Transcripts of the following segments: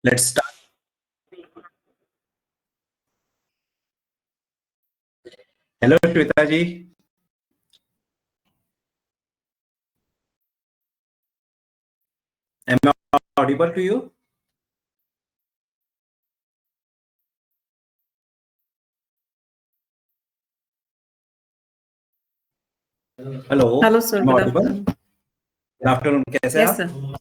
Let's start. Hello, Shweta ji. Am I audible to you? Hello. Hello, sir. Am I Good audible? afternoon. Good afternoon. कैसे Yes, आप? sir.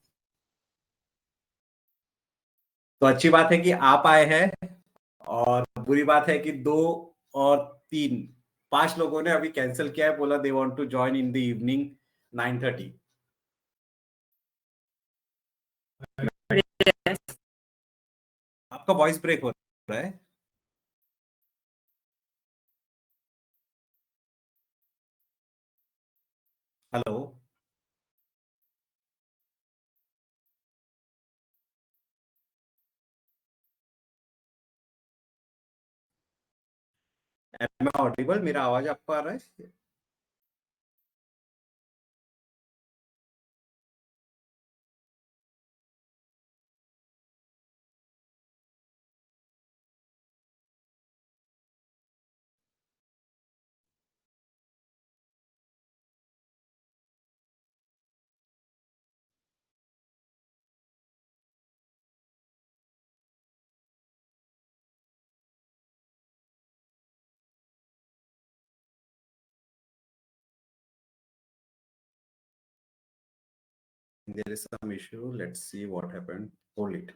तो अच्छी बात है कि आप आए हैं और बुरी बात है कि 2 और 3 5 लोगों ने अभी कैंसिल किया है, बोला they want to join in the evening 9:30. Yes. आपका वॉइस ब्रेक हो रहा है. हेलो. Am I audible? मेरा आवाज आपको आ रहा है? There is some issue. Let's see what happened. Hold it.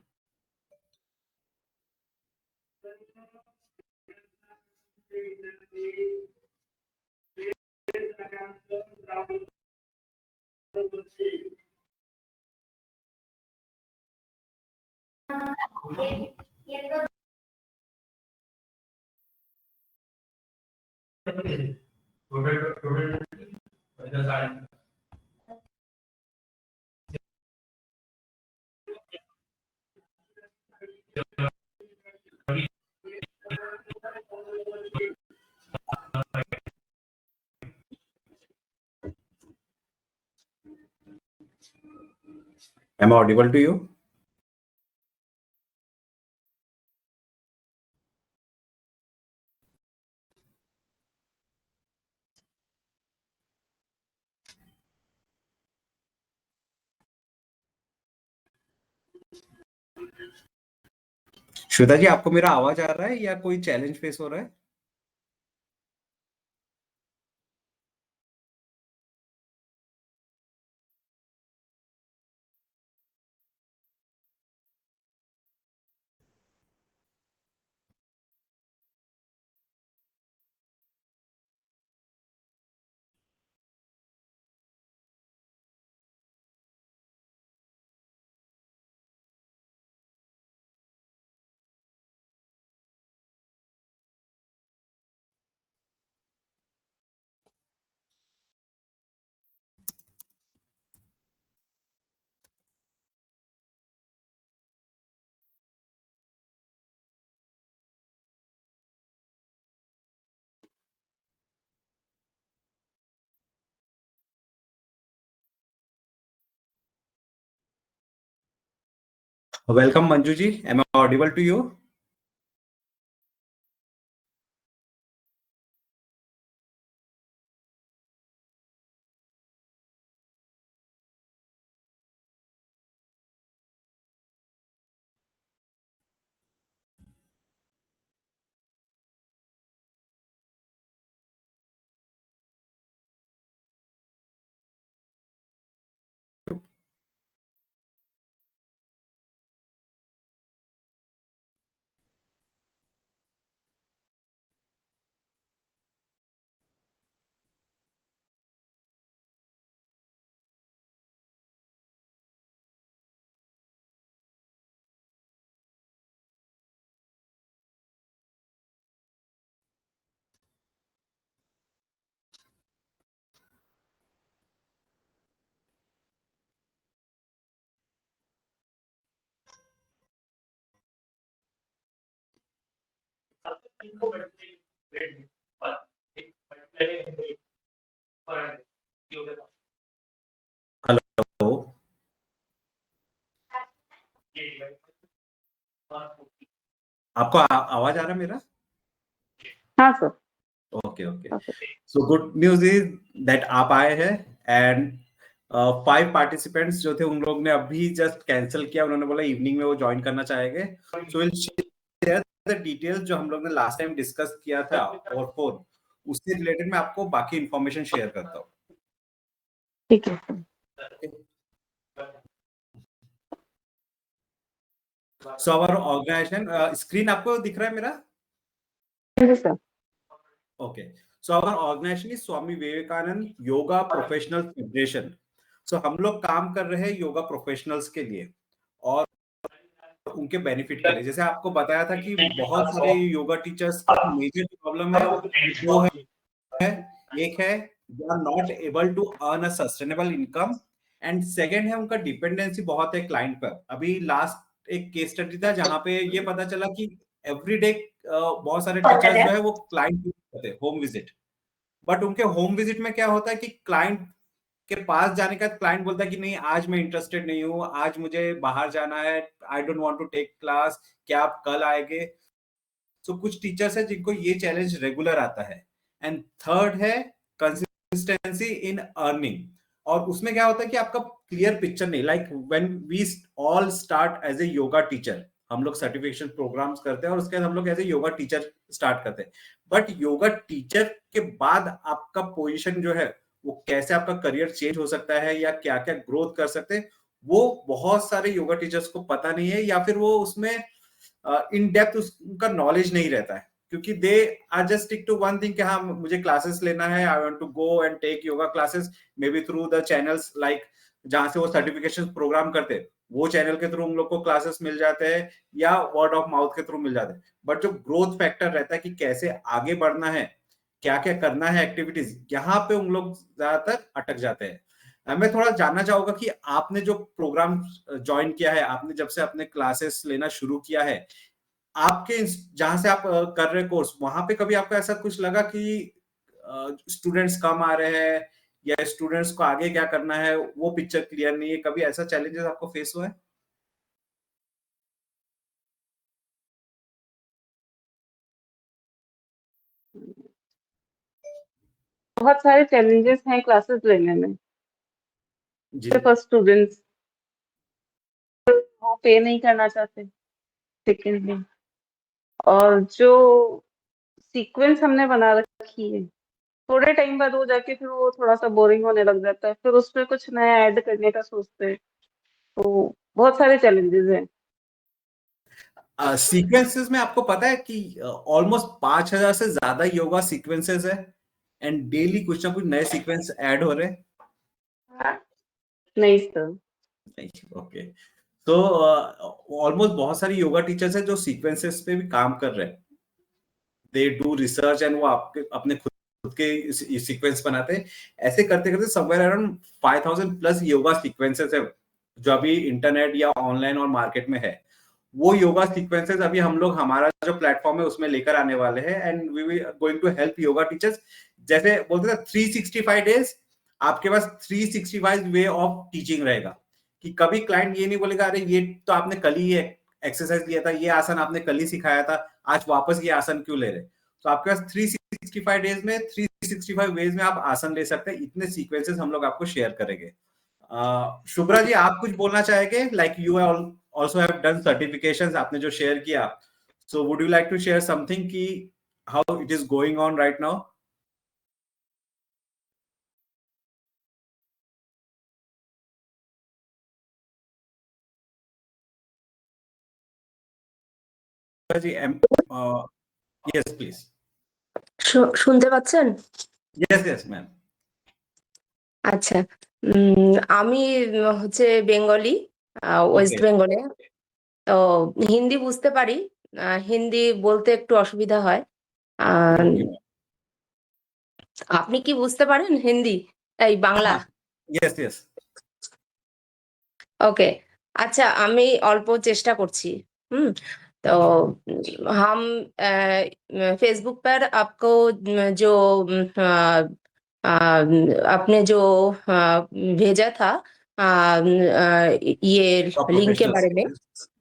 Am I audible to you? Shweta जी, आपको मेरा आवाज आ रहा है या कोई चैलेंज फेस हो रहा है? Welcome, Manju ji. Am I audible to you? Hello. आपको आवाज आ रहा है मेरा? हाँ sir. Okay okay. So good news is that आप आए हैं एंड 5 पार्टिसिपेंट्स जो थे उन लोग ने अभी जस्ट कैंसिल किया, उन्होंने बोला इवनिंग में वो ज्वाइन करना चाहेंगे। So will share the details जो हम लोग ने लास्ट टाइम डिस्कस किया था और फोन, उससे रिलेटेड मैं आपको बाकी इंफॉर्मेशन शेयर करता हूँ। ठीक है। सो आवर ऑर्गेनाइजेशन स्क्रीन आपको दिख रहा है मेरा? Sir. Okay, so our organization is Swami Vivekananda yoga professional federation. So हम लोग काम कर रहे हैं योगा प्रोफेशनल्स के लिए और उनके बेनिफिट के लिए। जैसे आपको बताया था कि बहुत सारे योगा टीचर्स की मेजर प्रॉब्लम है, वो है एक है they are not able to earn a sustainable income and second है उनका डिपेंडेंसी बहुत है क्लाइंट पर। अभी लास्ट एक केस स्टडी था जहां पे ये पता चला कि एवरीडे बहुत सारे टीचर्स जो है वो क्लाइंट करते हैं होम विजिट, बट उनके होम विजिट में क्या होता है कि क्लाइंट के पास जाने का क्लाइंट बोलता है कि नहीं आज मैं इंटरेस्टेड नहीं हूँ, आज मुझे बाहर जाना है, I don't want to take class, क्या आप कल आएंगे? सो कुछ टीचर्स है जिनको ये चैलेंज रेगुलर आता है। एंड थर्ड है कंसिस्टेंसी इन अर्निंग, और उसमें क्या होता है कि आपका क्लियर पिक्चर नहीं, like when we all start as a yoga teacher, हम लोग सर्टिफिकेशन प्रोग्राम्स करते हैं और उसके बाद हम लोग as a yoga teacher start करते हैं, बट योगा टीचर के बाद आपका पोजीशन जो है वो कैसे आपका करियर चेंज हो सकता है या क्या क्या ग्रोथ कर सकते हैं, वो बहुत सारे योगा टीचर्स को पता नहीं है, या फिर वो उसमें इन डेप्थ उनका नॉलेज नहीं रहता है, क्योंकि they are just stick to one thing कि हाँ मुझे क्लासेस लेना है, I want to go and take yoga classes maybe through the channels like जहां से वो सर्टिफिकेशन प्रोग्राम करते हैं, वो चैनल के थ्रू उन लोग को क्लासेस मिल जाते हैं या वर्ड ऑफ माउथ के थ्रू मिल जाते हैं। बट जो ग्रोथ फैक्टर रहता है कि कैसे आगे बढ़ना है, क्या क्या करना है एक्टिविटीज, यहाँ पे उन लोग ज्यादातर अटक जाते हैं। मैं थोड़ा जानना चाहूंगा कि आपने जो प्रोग्राम ज्वाइन किया है, आपने जब से अपने क्लासेस लेना शुरू किया है, आपके जहां से आप कर रहे कोर्स वहां पे कभी आपको ऐसा कुछ लगा कि स्टूडेंट्स कम आ रहे हैं या स्टूडेंट्स को आगे क्या करना है वो पिक्चर क्लियर नहीं है, कभी ऐसा चैलेंजेस आपको फेस हुआ है? बहुत सारे चैलेंजेस हैं क्लासेस लेने में। जी फर्स्ट स्टूडेंट्स वो पे नहीं करना चाहते, सेकेंडली, और जो सीक्वेंस हमने बना रखी है थोड़े टाइम बाद वो जाके फिर वो थोड़ा सा बोरिंग होने लग जाता है, फिर उसमें कुछ नया ऐड करने का सोचते हैं, तो बहुत सारे चैलेंजेस हैं। सीक्वेंसेस में आपको पता है कि ऑलमोस्ट 5,000 से ज्यादा योगा सीक्वेंसेस है एंड डेली कुछ ना कुछ नए सीक्वेंस ऐड हो रहे हैं। नहीं सर। ओके, तो ऑलमोस्ट बहुत सारी योगा टीचर्स है जो सीक्वेंसेस पे भी काम कर रहे हैं, दे डू रिसर्च एंड वो आपके अपने खुद के सीक्वेंस बनाते हैं। ऐसे करते करते somewhere around 5,000 plus yoga sequences है जो अभी इंटरनेट या ऑनलाइन और मार्केट में है। वो योगा सीक्वेंसेस अभी हम लोग हमारा जो प्लेटफॉर्म है उसमें लेकर आने वाले हैं and we we going to help yoga teachers. जैसे बोलते थे 365 डेज, आपके पास 365 वे ऑफ टीचिंग रहेगा, कि कभी क्लाइंट ये नहीं बोलेगा अरे ये तो आपने कल ही एक्सरसाइज दिया था, ये आसन आपने कल ही सिखाया था, आज वापस ये आसन क्यों ले रहे? तो आपके पास 365 डेज में 365 वेज में आप आसन ले सकते हैं। इतने सीक्वेंसेस हम लोग आपको शेयर करेंगे। शुभ्रा जी आप कुछ बोलना चाहेंगे? Like you also have done certifications, आपने जो शेयर किया, so would you like to share something कि how it is going on right now? जी यस प्लीज। শুনতে পাচ্ছেন? Yes yes ma'am. আচ্ছা, আমি হচ্ছে বেঙ্গলি, ওয়েস্ট ओके বেঙ্গলে। তো হিন্দি বুঝতে পারি, হিন্দি বলতে একটু অসুবিধা হয়। আর ओके আপনি কি বুঝতে পারেন হিন্দি? এই বাংলা? हाँ यस यस ओके। अच्छा, আমি অল্প চেষ্টা করছি। হুম। तो हम फेसबुक पर आपको जो आपने जो भेजा था ये लिंक के प्रोफेशनल बारे में,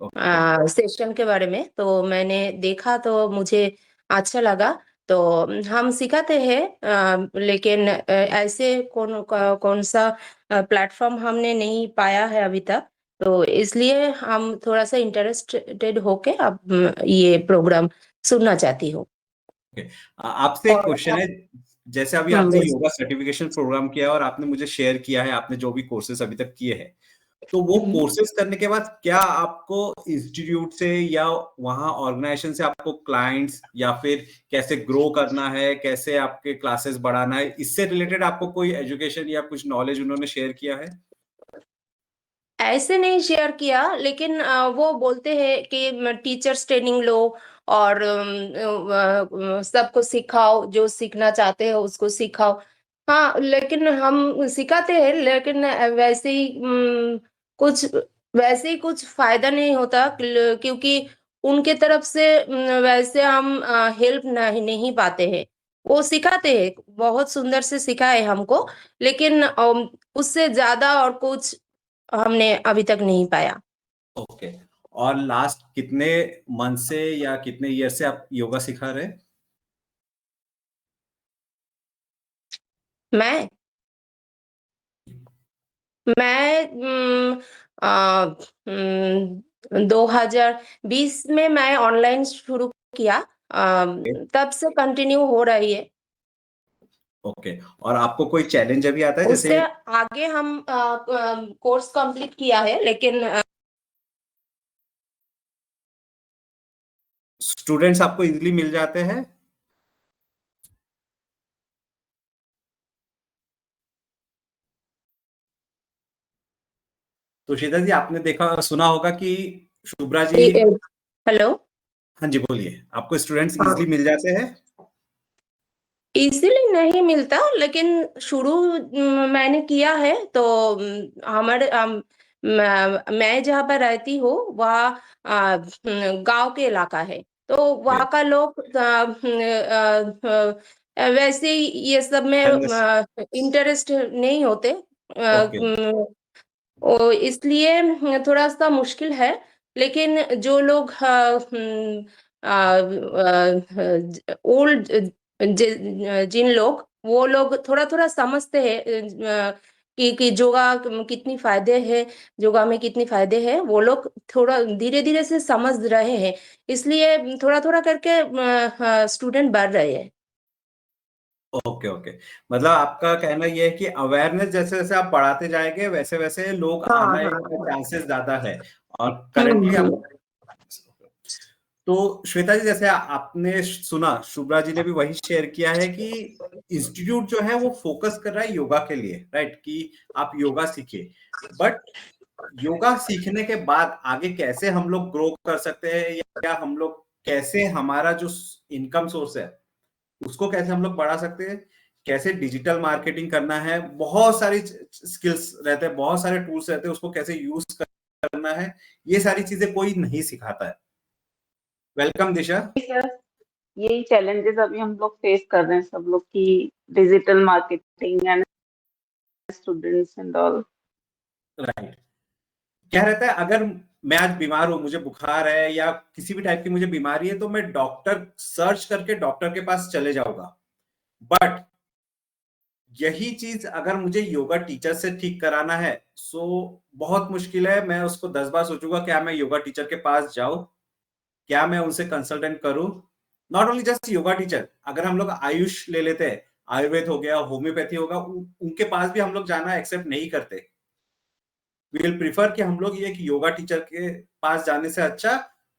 ओके सेशन के बारे में, तो मैंने देखा तो मुझे अच्छा लगा। तो हम सिखाते हैं, लेकिन ऐसे कौन सा प्लेटफॉर्म हमने नहीं पाया है अभी तक। तो इसलिए हम थोड़ा सा इंटरेस्टेड होके अब ये प्रोग्राम सुनना चाहती हूँ। आपसे एक और क्वेश्चन है, जैसे अभी आपने बस योगा सर्टिफिकेशन प्रोग्राम किया और आपने मुझे शेयर किया है आपने जो भी कोर्सेज अभी तक किए हैं, तो वो कोर्सेज करने के बाद क्या आपको इंस्टीट्यूट से या वहां ऑर्गेनाइजेशन से आपको क्लाइंट्स या फिर कैसे ग्रो करना है, कैसे आपके क्लासेस बढ़ाना है, इससे रिलेटेड आपको कोई एजुकेशन या कुछ नॉलेज उन्होंने शेयर किया है? ऐसे नहीं शेयर किया, लेकिन वो बोलते हैं कि टीचर्स ट्रेनिंग लो और सबको सिखाओ, जो सीखना चाहते हैं उसको सिखाओ। हाँ, लेकिन हम सिखाते हैं, लेकिन कुछ वैसे ही कुछ फायदा नहीं होता, क्योंकि उनके तरफ से वैसे हम हेल्प नहीं नहीं पाते हैं। वो सिखाते हैं, बहुत सुंदर से सिखाए हमको, लेकिन उससे ज्यादा और कुछ हमने अभी तक नहीं पाया। ओके। और लास्ट कितने मंथ से या कितने ईयर से आप योगा सिखा रहे हैं? मैं मैं 2020 में मैं ऑनलाइन शुरू किया, तब से कंटिन्यू हो रही है। ओके। और आपको कोई चैलेंज अभी आता है उससे जैसे आगे हम कोर्स कंप्लीट किया है, लेकिन स्टूडेंट्स आपको इजीली मिल जाते हैं? तो शीतल जी, आपने देखा सुना होगा कि शुभ्रा जी, हेलो। हाँ जी बोलिए, आपको स्टूडेंट्स इजीली हाँ, मिल जाते हैं? इज़िली नहीं मिलता, लेकिन शुरू मैंने किया है, तो हमारे मैं जहाँ पर रहती हूँ वहाँ गाँव के इलाका है, तो ओके। वहाँ का लोग वैसे ही ये सब में इंटरेस्ट नहीं होते। ओके। इसलिए थोड़ा-सा मुश्किल है, लेकिन जो लोग ओल्ड जिन लोग, वो लोग थोड़ा-थोड़ा समझते हैं कि कितनी फ़ायदे हैं, योगा में कितनी फ़ायदे हैं, वो लोग थोड़ा धीरे-धीरे से समझ रहे हैं। इसलिए थोड़ा-थोड़ा करके स्टूडेंट बढ़ रहे हैं। ओके। ओके। मतलब आपका कहना ये है कि अवेयरनेस जैसे जैसे आप बढ़ाते जाएंगे वैसे वैसे लोग हाँ, आने हाँ, के हाँ। चांसेस ज्यादा है। और हुँ, करेंटली आप हुँ। तो श्वेता जी, जैसे आपने सुना शुभ्रा जी ने भी वही शेयर किया है कि इंस्टीट्यूट जो है वो फोकस कर रहा है योगा के लिए, राइट, कि आप योगा सीखिए। बट योगा सीखने के बाद आगे कैसे हम लोग ग्रो कर सकते हैं, या हम लोग कैसे हमारा जो इनकम सोर्स है उसको कैसे हम लोग बढ़ा सकते हैं, कैसे डिजिटल मार्केटिंग करना है, बहुत सारी स्किल्स रहते हैं, बहुत सारे टूल्स रहते हैं, उसको कैसे यूज करना है, ये सारी चीजें कोई नहीं सिखाता है। वेलकम दिशा। सर, यही चैलेंजेस अभी हम लोग फेस कर रहे हैं सब लोग की, digital marketing and students and all. Right. क्या रहता है, अगर मैं आज बीमार हूं, मुझे बुखार है या किसी भी टाइप की मुझे बीमारी है, तो मैं डॉक्टर सर्च करके डॉक्टर के पास चले जाऊंगा। बट यही चीज अगर मुझे योगा टीचर से ठीक कराना है, सो बहुत मुश्किल है। मैं उसको 10 बार सोचूंगा, क्या मैं योगा टीचर के पास जाऊं, क्या मैं उनसे कंसल्टेंट करूं। Not only just yoga teacher, अगर हम लोग आयुष ले लेते हैं, आयुर्वेद हो गया, होम्योपैथी होगा, उनके पास भी हम लोग जाना एक्सेप्ट नहीं करते। वी विल प्रीफर कि हम लोग ये कि योगा टीचर के पास जाने से अच्छा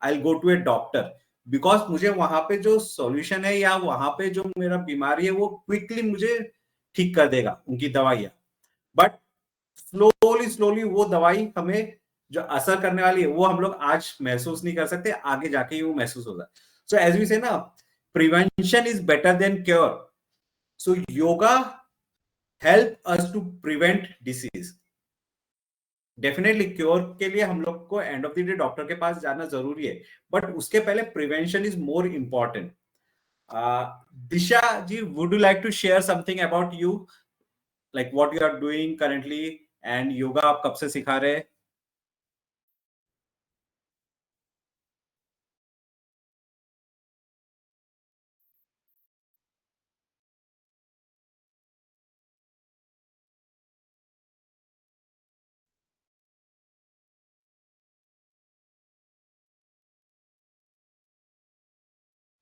I will go to a doctor, because मुझे वहां पे जो सॉल्यूशन है या वहां पे जो मेरा बीमारी है वो क्विकली मुझे ठीक कर देगा उनकी दवाइयां। बट स्लोली स्लोली वो दवाई हमें जो असर करने वाली है वो हम लोग आज महसूस नहीं कर सकते, आगे जाके ही वो महसूस होगा। सो एज वी से ना, prevention is better than cure. So yoga help us to prevent disease. Definitely cure के लिए हम लोग को end of the day doctor के पास जाना जरूरी है, बट उसके पहले prevention is more important. Disha ji, would you like to share something about you, like what you are doing currently and yoga आप कब से सिखा रहे हैं?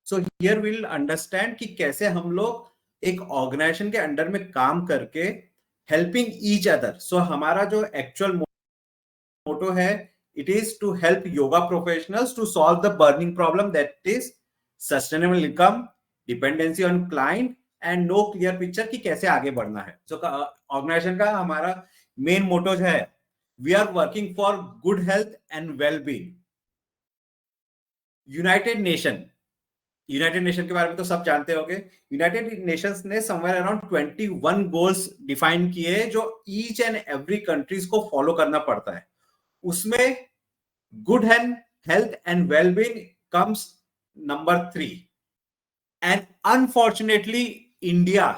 सो हियर विल अंडरस्टैंड कि कैसे हम लोग एक ऑर्गेनाइजेशन के अंडर में काम करके हेल्पिंग ईच अदर. सो हमारा जो एक्चुअल मोटो है, it is to help yoga professionals to solve the burning problem, that is sustainable income, dependency on client and no clear picture कि कैसे आगे बढ़ना है. सो ऑर्गेनाइजेशन का हमारा मेन मोटो है, we are working for good health and well being. United Nation के बारे में तो सब जानते होंगे. यूनाइटेड नेशंस ने समवेयर अराउंड 21 गोल्स डिफाइन किए जो ईच एंड एवरी कंट्रीज को फॉलो करना पड़ता है. उसमें good health and wellbeing comes number 3. And unfortunately India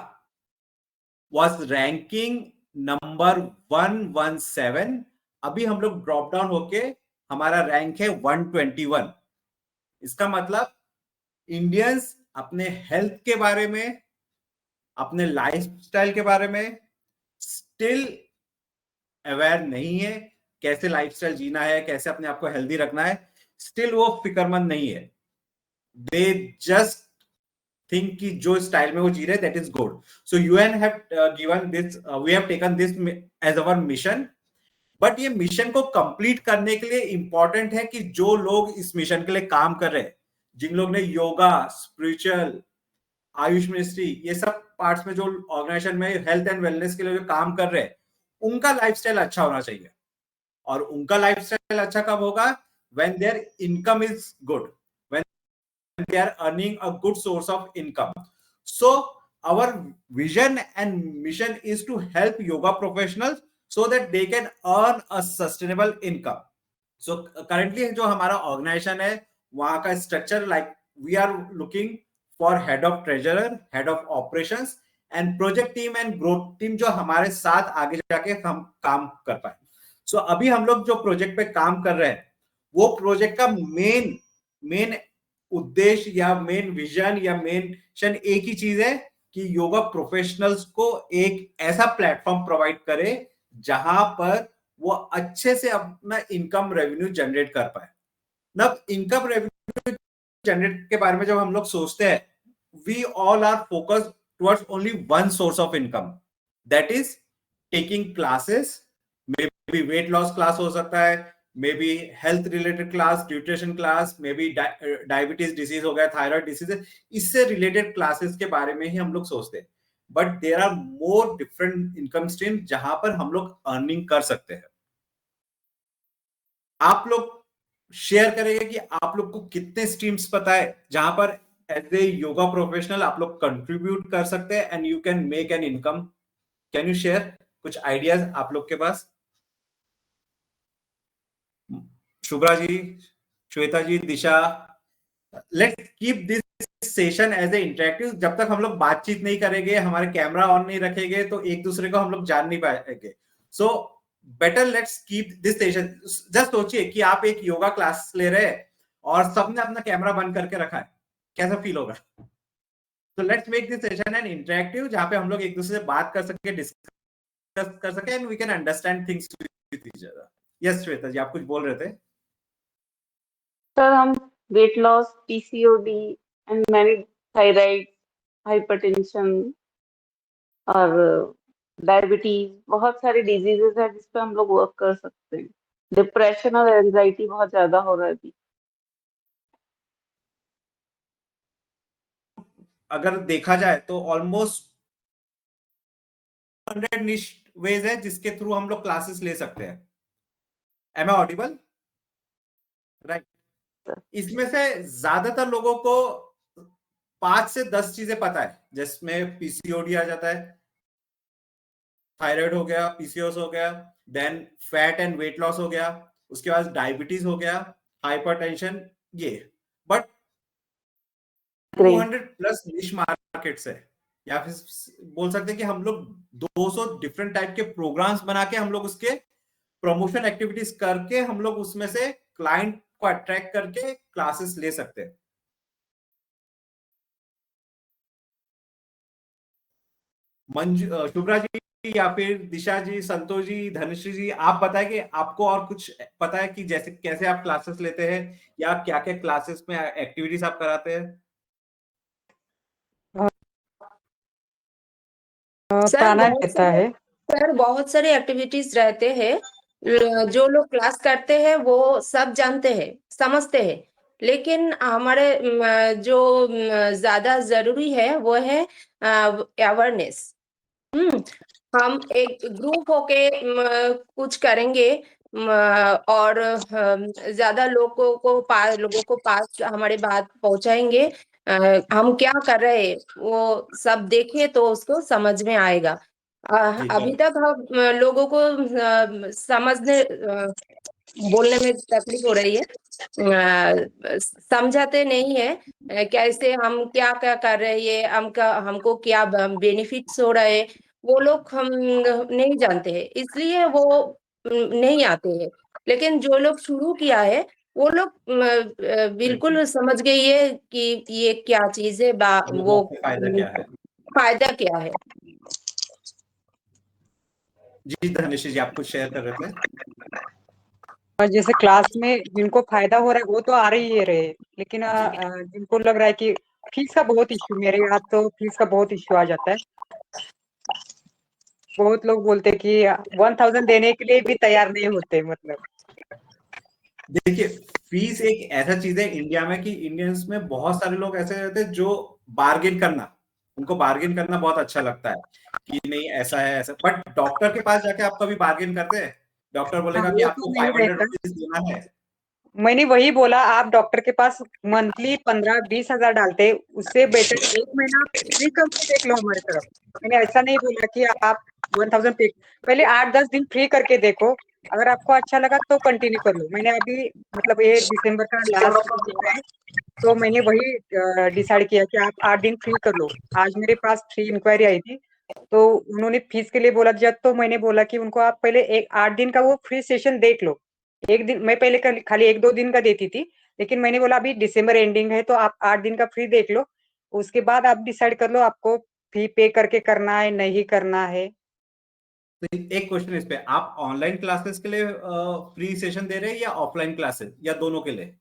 was ranking number 117. अभी हम लोग ड्रॉप डाउन होके हमारा रैंक है 121. इसका मतलब इंडियंस अपने हेल्थ के बारे में, अपने लाइफस्टाइल के बारे में स्टिल अवेयर नहीं है. कैसे लाइफस्टाइल जीना है, कैसे अपने आप को हेल्दी रखना है, स्टिल वो फिक्रमंद नहीं है. दे जस्ट थिंक कि जो स्टाइल में वो जी रहे that is good. So UN have given this, we have taken this as our mission. But ये मिशन को कंप्लीट करने के लिए इंपॉर्टेंट है कि जो लोग इस मिशन के लिए काम कर रहे हैं, जिन लोग ने योगा, स्पिरिचुअल, आयुष मिनिस्ट्री, ये सब पार्ट्स में जो ऑर्गेनाइजेशन में हेल्थ एंड वेलनेस के लिए जो काम कर रहे हैं, उनका लाइफस्टाइल अच्छा होना चाहिए. और उनका लाइफस्टाइल अच्छा कब होगा? When their income is good, when they are earning a good source of income. So our vision and mission is to help yoga professionals so that they can earn a sustainable income. So currently जो हमारा organisation है, वहां का structure, like we are looking for head of treasurer, head of operations and project team and growth team जो हमारे साथ आगे जाके हम काम कर पाए. सो अभी हम लोग जो प्रोजेक्ट पे काम कर रहे हैं, वो प्रोजेक्ट का मेन उद्देश्य या मेन विजन या मेन मिशन एक ही चीज है कि योगा प्रोफेशनल्स को एक ऐसा प्लेटफॉर्म प्रोवाइड करे जहां पर वो अच्छे से अपना इनकम रेवेन्यू जनरेट कर पाए. ना इनकम रेवेन्यू जनरेट के बारे में जब हम लोग सोचते हैं, we all are focused towards only one source of income, that is taking classes. Maybe weight loss class हो सकता है, maybe health related class, nutrition class, maybe diabetes disease हो गया, थायराइड डिसीज, इससे related classes के बारे में ही हम लोग सोचते हैं. But there are more different income stream जहां पर हम लोग अर्निंग कर सकते हैं. आप लोग शेयर करेंगे कि आप लोग को कितने स्ट्रीम्स पता है जहां पर एज ए योगा प्रोफेशनल आप लोग कंट्रीब्यूट कर सकते हैं and you can make an income. Can you share कुछ आइडियाज आप लोग के पास? Shubhra ji, Shweta ji, Disha, let's keep this session as a interactive. जब तक हम लोग बातचीत नहीं करेंगे, हमारे कैमरा ऑन नहीं रखेंगे, तो एक दूसरे को हम लोग जान नहीं पाएंगे. So better let's keep this session. Just सोचिए कि आप एक योगा क्लास ले रहे हैं और सबने अपना कैमरा बंद करके रखा है, कैसा फील होगा? तो let's make this session N interactive, जहां पे हम लोग एक दूसरे से बात कर सके, डिस्कस कर सके and we can understand things with each other. Yes Shweta ji, आप कुछ बोल रहे थे? सर, हम weight loss, PCOD and many thyroid, hypertension और डायबिटीज, बहुत सारी डिजीजेस है जिस पे हम लोग वर्क कर सकते हैं. डिप्रेशन और एंजाइटी बहुत ज्यादा हो रहा है अभी. अगर देखा जाए तो ऑलमोस्ट 100 निश वेज है जिसके थ्रू हम लोग क्लासेस ले सकते हैं. Am I audible? राइट. इसमें से ज्यादातर लोगों को 5 से 10 चीजें पता है, जिसमें पीसीओडी आ जाता है, थायराइड हो गया, पीसीओएस हो गया, then fat and weight loss हो गया, उसके बाद डायबिटीज हो गया, हाइपरटेंशन, ये. बट 200 प्लस निश मार्केट्स है. या फिर बोल सकते हैं कि हम लोग 200 डिफरेंट टाइप के प्रोग्राम्स बना के हम लोग उसके प्रमोशन एक्टिविटीज करके हम लोग उसमें से क्लाइंट को अट्रैक्ट करके क्लासेस ले सकते हैं। मंजू, शुभ्रा जी या फिर दिशा जी, संतोष जी, धनश्री जी, आप बताएं कि आपको और कुछ पता है कि जैसे कैसे आप क्लासेस लेते हैं या क्या क्या क्लासेस में एक्टिविटीज आप कराते हैं? सर ताना रहता है। बहुत सारे एक्टिविटीज रहते हैं। जो लोग क्लास करते हैं वो सब जानते हैं, समझते हैं, लेकिन हमारे जो ज्यादा जरूरी है वो है अवेयरनेस। हम एक ग्रुप होके कुछ करेंगे, और ज्यादा लोगों को पास हमारे बात पहुंचाएंगे। हम क्या कर रहे हैं वो सब देखें तो उसको समझ में आएगा। जी अभी तक हम लोगों को समझने बोलने में तकलीफ हो रही है। समझाते नहीं है कैसे हम क्या क्या कर रहे हैं, हमको क्या बेनिफिट्स हो रहे हैं, वो लोग हम नहीं जानते हैं, इसलिए वो नहीं आते हैं। लेकिन जो लोग शुरू किया है वो लोग बिल्कुल समझ गई है कि ये क्या चीज है, वो आपका फायदा क्या है? फायदा क्या है। जी धनेश जी, आप कुछ शेयर कर रहे थे? और जैसे क्लास में जिनको फायदा हो रहा है वो तो आ रही है रहे, लेकिन जिनको लग रहा है कि फीस का बहुत इश्यू, मेरे यहाँ तो फीस का बहुत इश्यू आ जाता है। बहुत लोग बोलते हैं कि 1000 देने के लिए भी तैयार नहीं होते। मतलब देखिए, फीस एक ऐसा चीज है इंडिया में कि इंडियंस में बहुत सारे लोग ऐसे रहते हैं जो बार्गेन करना, उनको बार्गेन करना बहुत अच्छा लगता है कि नहीं ऐसा है ऐसा। बट डॉक्टर के पास जाके आप कभी बार्गेन करते हैं? डॉक्टर हाँ, बोलेगा कि वो तो आपको नहीं 500 रहता। रुपीज देना है। मैंने वही बोला, आप डॉक्टर के पास मंथली 15-20 हजार डालते, उससे बेटर 1 महीना आप फ्री करके देख लो हमारी तरफ। मैंने ऐसा नहीं बोला कि आप 1000 पे, पहले 8-10 दिन फ्री करके देखो, अगर आपको अच्छा लगा तो कंटिन्यू कर लो। मैंने अभी मतलब ये दिसंबर का लास्ट वीक है, तो मैंने वही डिसाइड किया कि आप 8 दिन फ्री कर लो। आज मेरे पास 3 इंक्वायरी आई थी, तो उन्होंने फीस के लिए बोला, जब तो मैंने बोला कि उनको आप पहले 8 दिन का वो फ्री सेशन देख लो। एक दिन मैं पहले खाली 1-2 दिन का देती थी, लेकिन मैंने बोला अभी दिसंबर एंडिंग है तो आप 8 दिन का फ्री देख लो, उसके बाद आप डिसाइड कर लो आपको फी पे करके करना है नहीं करना है। तो एक क्वेश्चन इस पे, आप ऑनलाइन क्लासेस के लिए फ्री सेशन दे रहे हैं या ऑफलाइन क्लासेस या दोनों के लिए?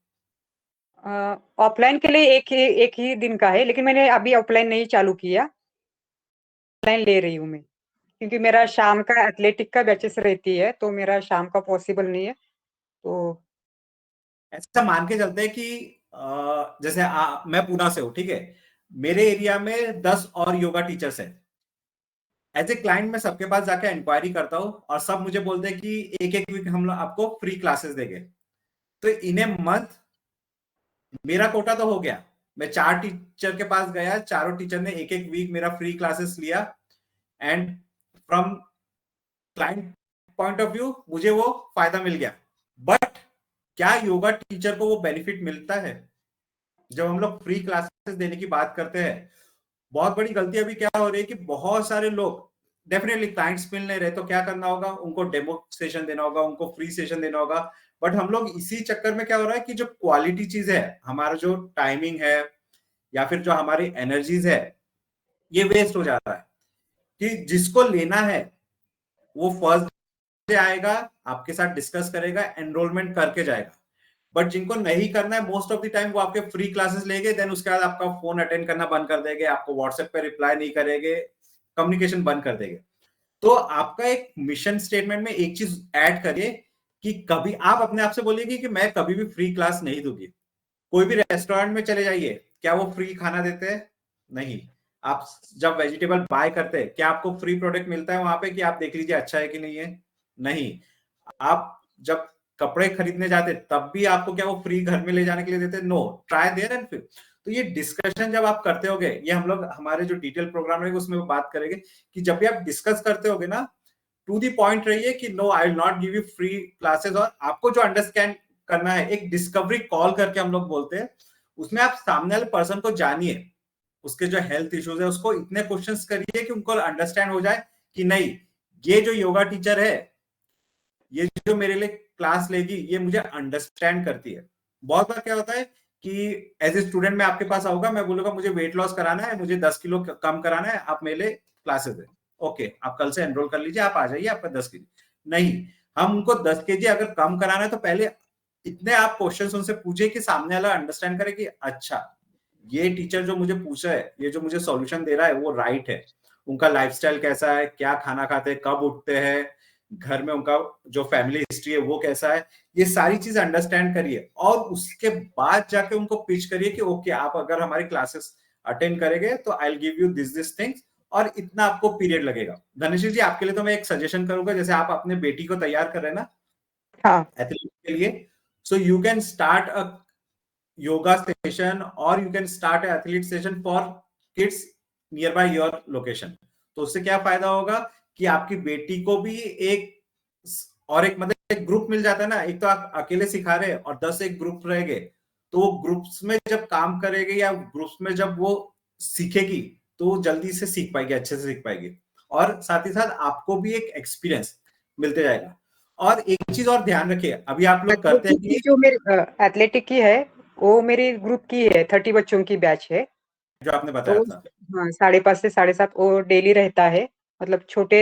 ऑफलाइन के लिए एक ही दिन का है, लेकिन मैंने अभी ऑफलाइन नहीं चालू किया, ऑनलाइन ले रही हूँ मैं, क्योंकि मेरा शाम का एथलेटिक का बैचेस रहती है, तो मेरा शाम का पॉसिबल नहीं है। तो ऐसा मान के चलते हैं कि जैसे मैं पूना से हूँ, ठीक है, मेरे एरिया में 10 और योगा टीचर्स हैं। एज ए क्लाइंट मैं सबके पास जाके इंक्वायरी करता हूँ और सब मुझे बोलते हैं कि एक एक वीक हम लोग आपको फ्री क्लासेस देंगे। तो इन ए मंथ मेरा कोटा तो हो गया। मैं 4 टीचर के पास गया, चारों टीचर ने एक एक वीक मेरा फ्री क्लासेस लिया, and from client point of view मुझे वो फायदा मिल गया। बट क्या योगा टीचर को वो बेनिफिट मिलता है? जब हम लोग फ्री क्लासेस देने की बात करते हैं, बहुत बड़ी गलती अभी क्या हो रही है कि बहुत सारे लोग डेफिनेटली क्लाइंट्स मिल नहीं रहे, तो क्या करना होगा, उनको डेमो सेशन देना होगा, उनको फ्री सेशन देना होगा। बट हम लोग इसी चक्कर में क्या हो रहा है कि जो क्वालिटी चीज है, हमारा जो टाइमिंग है या फिर जो हमारी एनर्जीज है, ये वेस्ट हो जा रहा है। कि जिसको लेना है वो फर्स्ट डे आएगा, आपके साथ डिस्कस करेगा, एनरोलमेंट करके जाएगा। बट जिनको नहीं करना है, मोस्ट ऑफ द टाइम वो आपके फ्री क्लासेस लेंगे, देन उसके बाद आपका फोन अटेंड करना बंद कर देंगे, आपको व्हाट्सएप पे रिप्लाई नहीं करेंगे, कम्युनिकेशन बंद कर देंगे। तो आपका एक मिशन स्टेटमेंट में एक चीज ऐड करिए कि कभी आप अपने आप से बोलिए कि मैं कभी भी फ्री क्लास नहीं दूंगी। कोई भी रेस्टोरेंट में चले जाइए, क्या वो फ्री खाना देते हैं? नहीं। आप जब वेजिटेबल बाय करते हैं, क्या आपको फ्री प्रोडक्ट मिलता है वहां पे कि आप देख लीजिए अच्छा है कि नहीं है? नहीं। आप जब कपड़े खरीदने जाते तब भी आपको क्या वो फ्री घर में ले जाने के लिए देते? नो, ट्राई देयर एंड फिर। तो ये डिस्कशन जब आप करते होगे, ये हम लोग हमारे जो डिटेल प्रोग्राम रहेगा उसमें बात करेंगे कि जब भी आप डिस्कस करते होगे ना, टू दी पॉइंट रहिए कि no, I will not give you free classes. और आपको जो अंडरस्टैंड करना है, एक डिस्कवरी कॉल करके हम लोग बोलते हैं, उसमें आप सामने वाले पर्सन को जानिए, उसके जो हेल्थ इश्यूज है उसको इतने क्वेश्चंस करिए कि उनको अंडरस्टैंड हो जाए कि नहीं, ये जो योगा टीचर है, ये जो मेरे लिए क्लास लेगी, ये मुझे अंडरस्टैंड करती है। बहुत बार क्या होता है कि एज ए स्टूडेंट मैं आपके पास आऊंगा, मैं बोलूंगा मुझे वेट लॉस कराना है, मुझे 10 किलो कम कराना है, आप मेरे लिए क्लासेस दें। ओके, आप कल से एनरोल कर लीजिए, आप आ जाइए, आपका 10 केजी। नहीं, हम उनको 10 केजी अगर कम कराना है तो पहले इतने आप क्वेश्चंस उनसे पूछिए कि सामने वाला अंडरस्टैंड करे कि अच्छा, ये टीचर जो मुझे पूछ रहा है, ये जो मुझे सॉल्यूशन दे रहा है वो राइट है। उनका लाइफस्टाइल कैसा है, क्या खाना खाते हैं, कब उठते हैं, घर में उनका जो फैमिली हिस्ट्री है वो कैसा है, ये सारी चीज अंडरस्टैंड करिए और उसके बाद जाके उनको पिच करिए कि ओके, आप अगर हमारी क्लासेस अटेंड करेंगे तो I will give you this things और इतना आपको पीरियड लगेगा। धनश्री जी, आपके लिए तो मैं एक सजेशन करूंगा, जैसे आप अपने बेटी को तैयार कर रहे हैं ना हाँ, एथलीट के लिए, so you can start a yoga session or you can start an athlete session for kids nearby your location। तो उससे क्या फायदा होगा कि आपकी बेटी को भी एक और एक मतलब एक ग्रुप मिल जाता है ना। एक तो आप अकेले सिखा रहे हैं और 10 एक ग्रुप रहेंगे, तो वो ग्रुप्स में जब काम करेगी या ग्रुप्स में जब वो सीखेगी तो वो जल्दी से सीख पाएगी, अच्छे से सीख पाएगी और साथ ही साथ आपको भी एक एक्सपीरियंस मिलते जाएगा। और एक चीज और ध्यान रखिए, अभी आप लोग करते हैं कि जो मेरी एथलेटिक की है वो मेरी ग्रुप की है, 30 बच्चों की बैच है। जो आपने तो बताया था, हाँ, 5:30 से 7:30 वो डेली रहता है। मतलब छोटे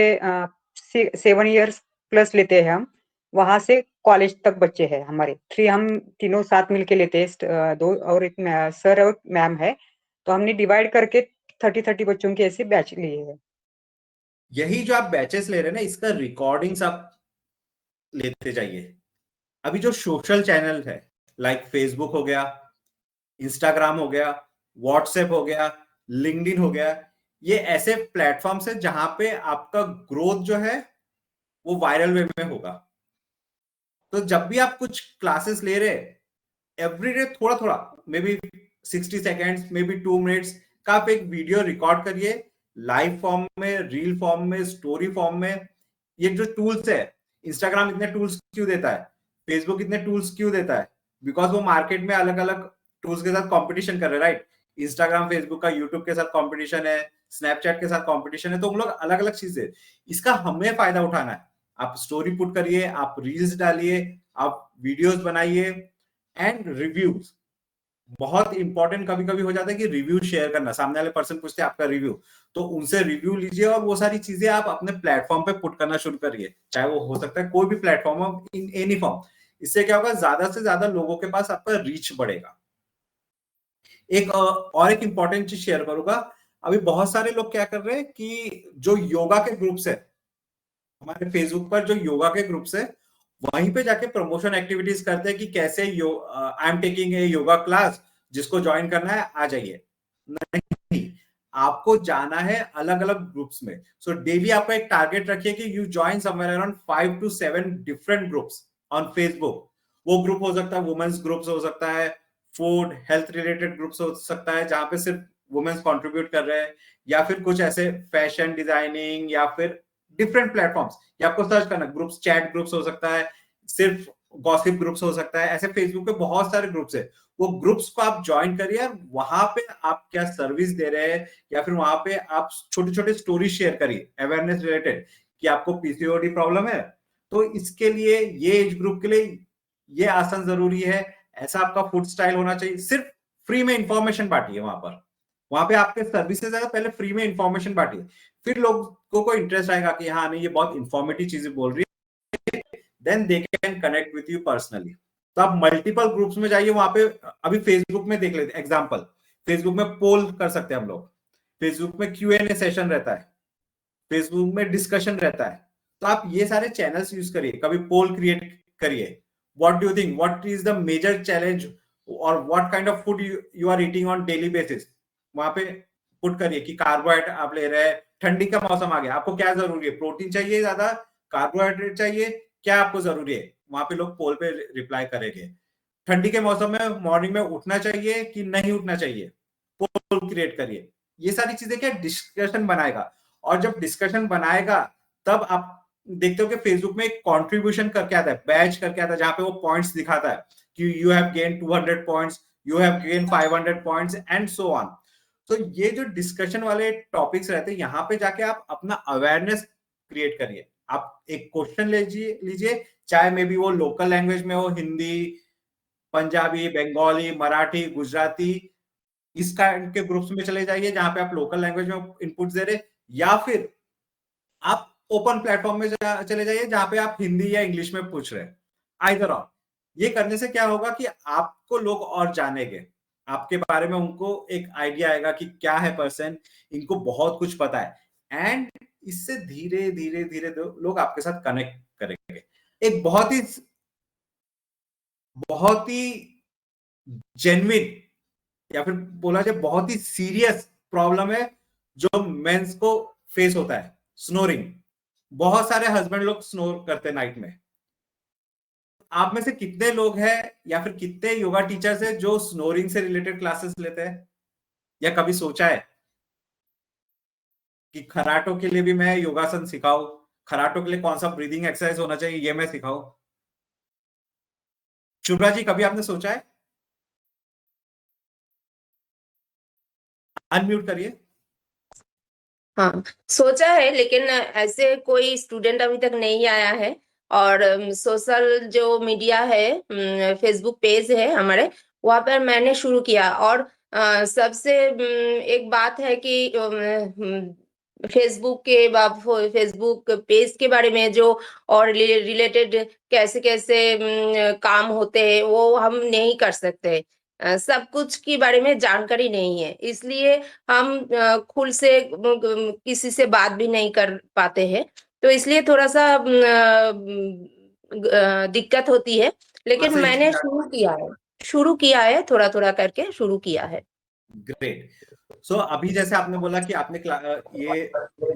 7 इयर्स प्लस लेते हैं हम। वहां से कॉलेज तक बच्चे हैं हमारे हम तीनों साथ मिलके लेते हैं। दो और एक सर और मैम है, तो हमने डिवाइड करके 30 बच्चों के ऐसे बैच लिए हैं। यही जो आप बैचेस ले रहे हैं ना, इसका रिकॉर्डिंग्स आप लेते जाइए। अभी जो सोशल चैनल है, लाइक फेसबुक हो गया, इंस्टाग्राम हो गया, व्हाट्सएप हो गया, लिंक्डइन हो गया, ये ऐसे प्लेटफॉर्म्स है जहां पे आपका ग्रोथ जो है वो वायरल वे में होगा। तो जब भी आप कुछ क्लासेस ले रहे हैं, एवरीडे थोड़ा थोड़ा, may be 60 seconds, may be 2 minutes का आप एक वीडियो रिकॉर्ड करिए, लाइव फॉर्म में, रील फॉर्म में, स्टोरी फॉर्म में। ये जो टूल्स है, इंस्टाग्राम इतने टूल्स क्यों देता है, फेसबुक इतने टूल्स क्यों देता है, बिकॉज वो मार्केट में अलग अलग टूल्स के साथ कंपटीशन कर रहे हैं, राइट। इंस्टाग्राम फेसबुक का यूट्यूब के साथ कंपटीशन है, स्नैपचैट के साथ कंपटीशन है, तो उन लोग अलग अलग चीजें, इसका हमें फायदा उठाना है। आप स्टोरी पुट करिए, आप रील्स डालिए, आप वीडियोस बनाइए एंड रिव्यूज बहुत इंपॉर्टेंट कभी कभी हो जाता है कि रिव्यू शेयर करना। सामने वाले पर्सन पूछते हैं आपका रिव्यू, तो उनसे रिव्यू लीजिए और वो सारी चीजें आप अपने प्लेटफॉर्म पे पुट करना शुरू करिए, चाहे वो हो सकता है कोई भी प्लेटफॉर्म हो, इन एनी फॉर्म। इससे क्या होगा, ज्यादा से ज्यादा लोगों के पास आपका रीच बढ़ेगा। एक और एक इंपॉर्टेंट चीज शेयर करूंगा, अभी बहुत सारे लोग क्या कर रहे हैं कि जो योगा के ग्रुप्स है, हमारे फेसबुक पर जो योगा के ग्रुप्स है, वहीं पे जाके प्रमोशन एक्टिविटीज करते हैं कि कैसे I am taking a yoga class, जिसको ज्वाइन करना है आ जाइए। नहीं, आपको जाना है अलग अलग ग्रुप्स में। सो डेली आपका एक टारगेट रखिए कि you join somewhere around 5 to 7 different groups on Facebook. वो ग्रुप हो सकता है वुमेन्स ग्रुप्स, हो सकता है फूड हेल्थ रिलेटेड ग्रुप्स, हो सकता है जहां पे सिर्फ वुमेन्स कंट्रीब्यूट कर रहे हैं, या फिर कुछ ऐसे फैशन डिजाइनिंग, या फिर डिफरेंट प्लेटफॉर्म्स, या आपको सर्च करना ग्रुप्स, चैट ग्रुप्स हो सकता है, सिर्फ गॉसिप ग्रुप्स हो सकता है। ऐसे फेसबुक पे बहुत सारे ग्रुप्स है, वो ग्रुप्स को आप ज्वाइन करिए। वहां पे आप क्या सर्विस दे रहे हैं, या फिर वहां पे आप छोटे छोटे स्टोरी शेयर करिए अवेयरनेस रिलेटेड कि आपको पीसीओडी प्रॉब्लम है, तो इसके लिए ये एज ग्रुप के लिए ये आसन जरूरी है, ऐसा आपका फूड स्टाइल होना चाहिए। सिर्फ फ्री में इंफॉर्मेशन बांटिए वहां पे आपके सर्विसेज है, पहले फ्री में इंफॉर्मेशन बांटिए, फिर लोगों को इंटरेस्ट आएगा कि हाँ नहीं, ये बहुत इंफॉर्मेटिव चीजें बोल रही है, then they can connect with you personally. तो आप मल्टीपल ग्रुप्स में जाइए, वहां पे अभी फेसबुक में देख लेते एग्जांपल, फेसबुक में पोल कर सकते हैं हम लोग, फेसबुक में Q&A सेशन रहता है, फेसबुक में डिस्कशन रहता है। तो आप ये सारे चैनल्स यूज करिए, कभी पोल क्रिएट करिए, what do you think, what is the major challenge और what kind of food you are eating on daily basis. वहां पे पुट करिए कि कार्बोहाइड्रेट आप ले रहे हैं, ठंडी का मौसम आ गया, आपको क्या जरूरी है, प्रोटीन चाहिए ज्यादा, कार्बोहाइड्रेट चाहिए, क्या आपको जरूरी है। वहां पे लोग पोल पे रिप्लाई करेंगे। ठंडी के मौसम में मॉर्निंग में उठना चाहिए कि नहीं उठना चाहिए, पोल क्रिएट करिए। ये सारी चीजें क्या डिस्कशन बनाएगा, और जब डिस्कशन बनाएगा तब आप देखते हो कि फेसबुक में एक कंट्रीब्यूशन करके आता है, बैच करके आता है, जहां पे वो पॉइंट्स दिखाता है कि you have gain 200 points, you have gain 500 points and so on. तो ये जो डिस्कशन वाले टॉपिक्स रहते हैं, यहाँ पे जाके आप अपना अवेयरनेस क्रिएट करिए। आप एक क्वेश्चन लीजिए, चाहे मे बी वो लोकल लैंग्वेज में हो, हिंदी, पंजाबी, बंगाली, मराठी, गुजराती, इस काइंड के ग्रुप्स में चले जाइए जहां पे आप लोकल लैंग्वेज में इनपुट दे रहे, या फिर आप ओपन प्लेटफॉर्म में चले जाइए जहां पे आप हिंदी या इंग्लिश में पूछ रहे हैं। आइदर और ये करने से क्या होगा कि आपको लोग और जानेंगे, आपके बारे में उनको एक आइडिया आएगा कि क्या है पर्सन, इनको बहुत कुछ पता है, एंड इससे धीरे धीरे धीरे लोग आपके साथ कनेक्ट करेंगे। एक बहुत ही जेन्युइन या फिर बोला जाए बहुत ही सीरियस प्रॉब्लम है जो मेंस को फेस होता है, स्नोरिंग। बहुत सारे हस्बैंड लोग स्नोर करते हैं नाइट में। आप में से कितने लोग हैं या फिर कितने योगा टीचर्स हैं जो स्नोरिंग से रिलेटेड क्लासेस लेते हैं, या कभी सोचा है कि खराटों के लिए भी मैं योगासन सिखाऊं, खराटों के लिए कौन सा ब्रीदिंग एक्सरसाइज होना चाहिए ये मैं सिखाऊं? शुभ्रा जी, कभी आपने सोचा है? अनम्यूट करिए। हाँ, सोचा है, लेकिन ऐसे कोई स्टूडेंट अभी तक नहीं आया है। और सोशल जो मीडिया है, फेसबुक पेज है हमारे, वहाँ पर मैंने शुरू किया। और सबसे एक बात है कि फेसबुक पेज के बारे में जो और रिलेटेड कैसे कैसे काम होते हैं वो हम नहीं कर सकते। सब कुछ के बारे में जानकारी नहीं है, इसलिए हम खुल से किसी से बात भी नहीं कर पाते हैं। तो इसलिए थोड़ा-सा दिक्कत होती है, लेकिन मैंने शुरू किया है, थोड़ा-थोड़ा करके शुरू किया है। ग्रेट। सो अभी जैसे आपने बोला कि आपने ये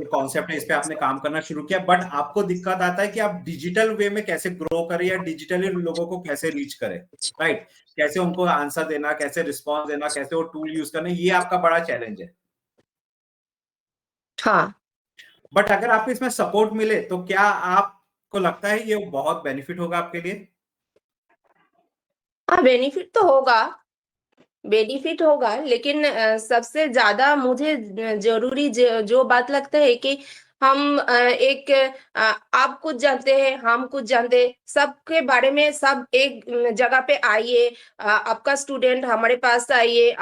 कॉन्सेप्ट है, इस पे आपने काम करना शुरू किया, बट आपको दिक्कत आता है कि आप डिजिटल वे में कैसे ग्रो करें या डिजिटली लोगों को कैसे रीच करें, राइट? कैसे उनको आंसर देना, कैसे रिस्पॉन्स देना, कैसे वो टूल यूज करना, ये आपका बड़ा चैलेंज है। हाँ। बट अगर आपको इसमें सपोर्ट मिले तो क्या आपको लगता है ये बहुत बेनिफिट होगा आपके लिए? हाँ, बेनिफिट होगा, लेकिन सबसे ज़्यादा मुझे ज़रूरी जो बात लगता है कि हम आप कुछ जानते हैं, हम कुछ जानते हैं, सबके बारे में सब एक जगह पे आइए। आपका स्टूडेंट हमारे पास आइए,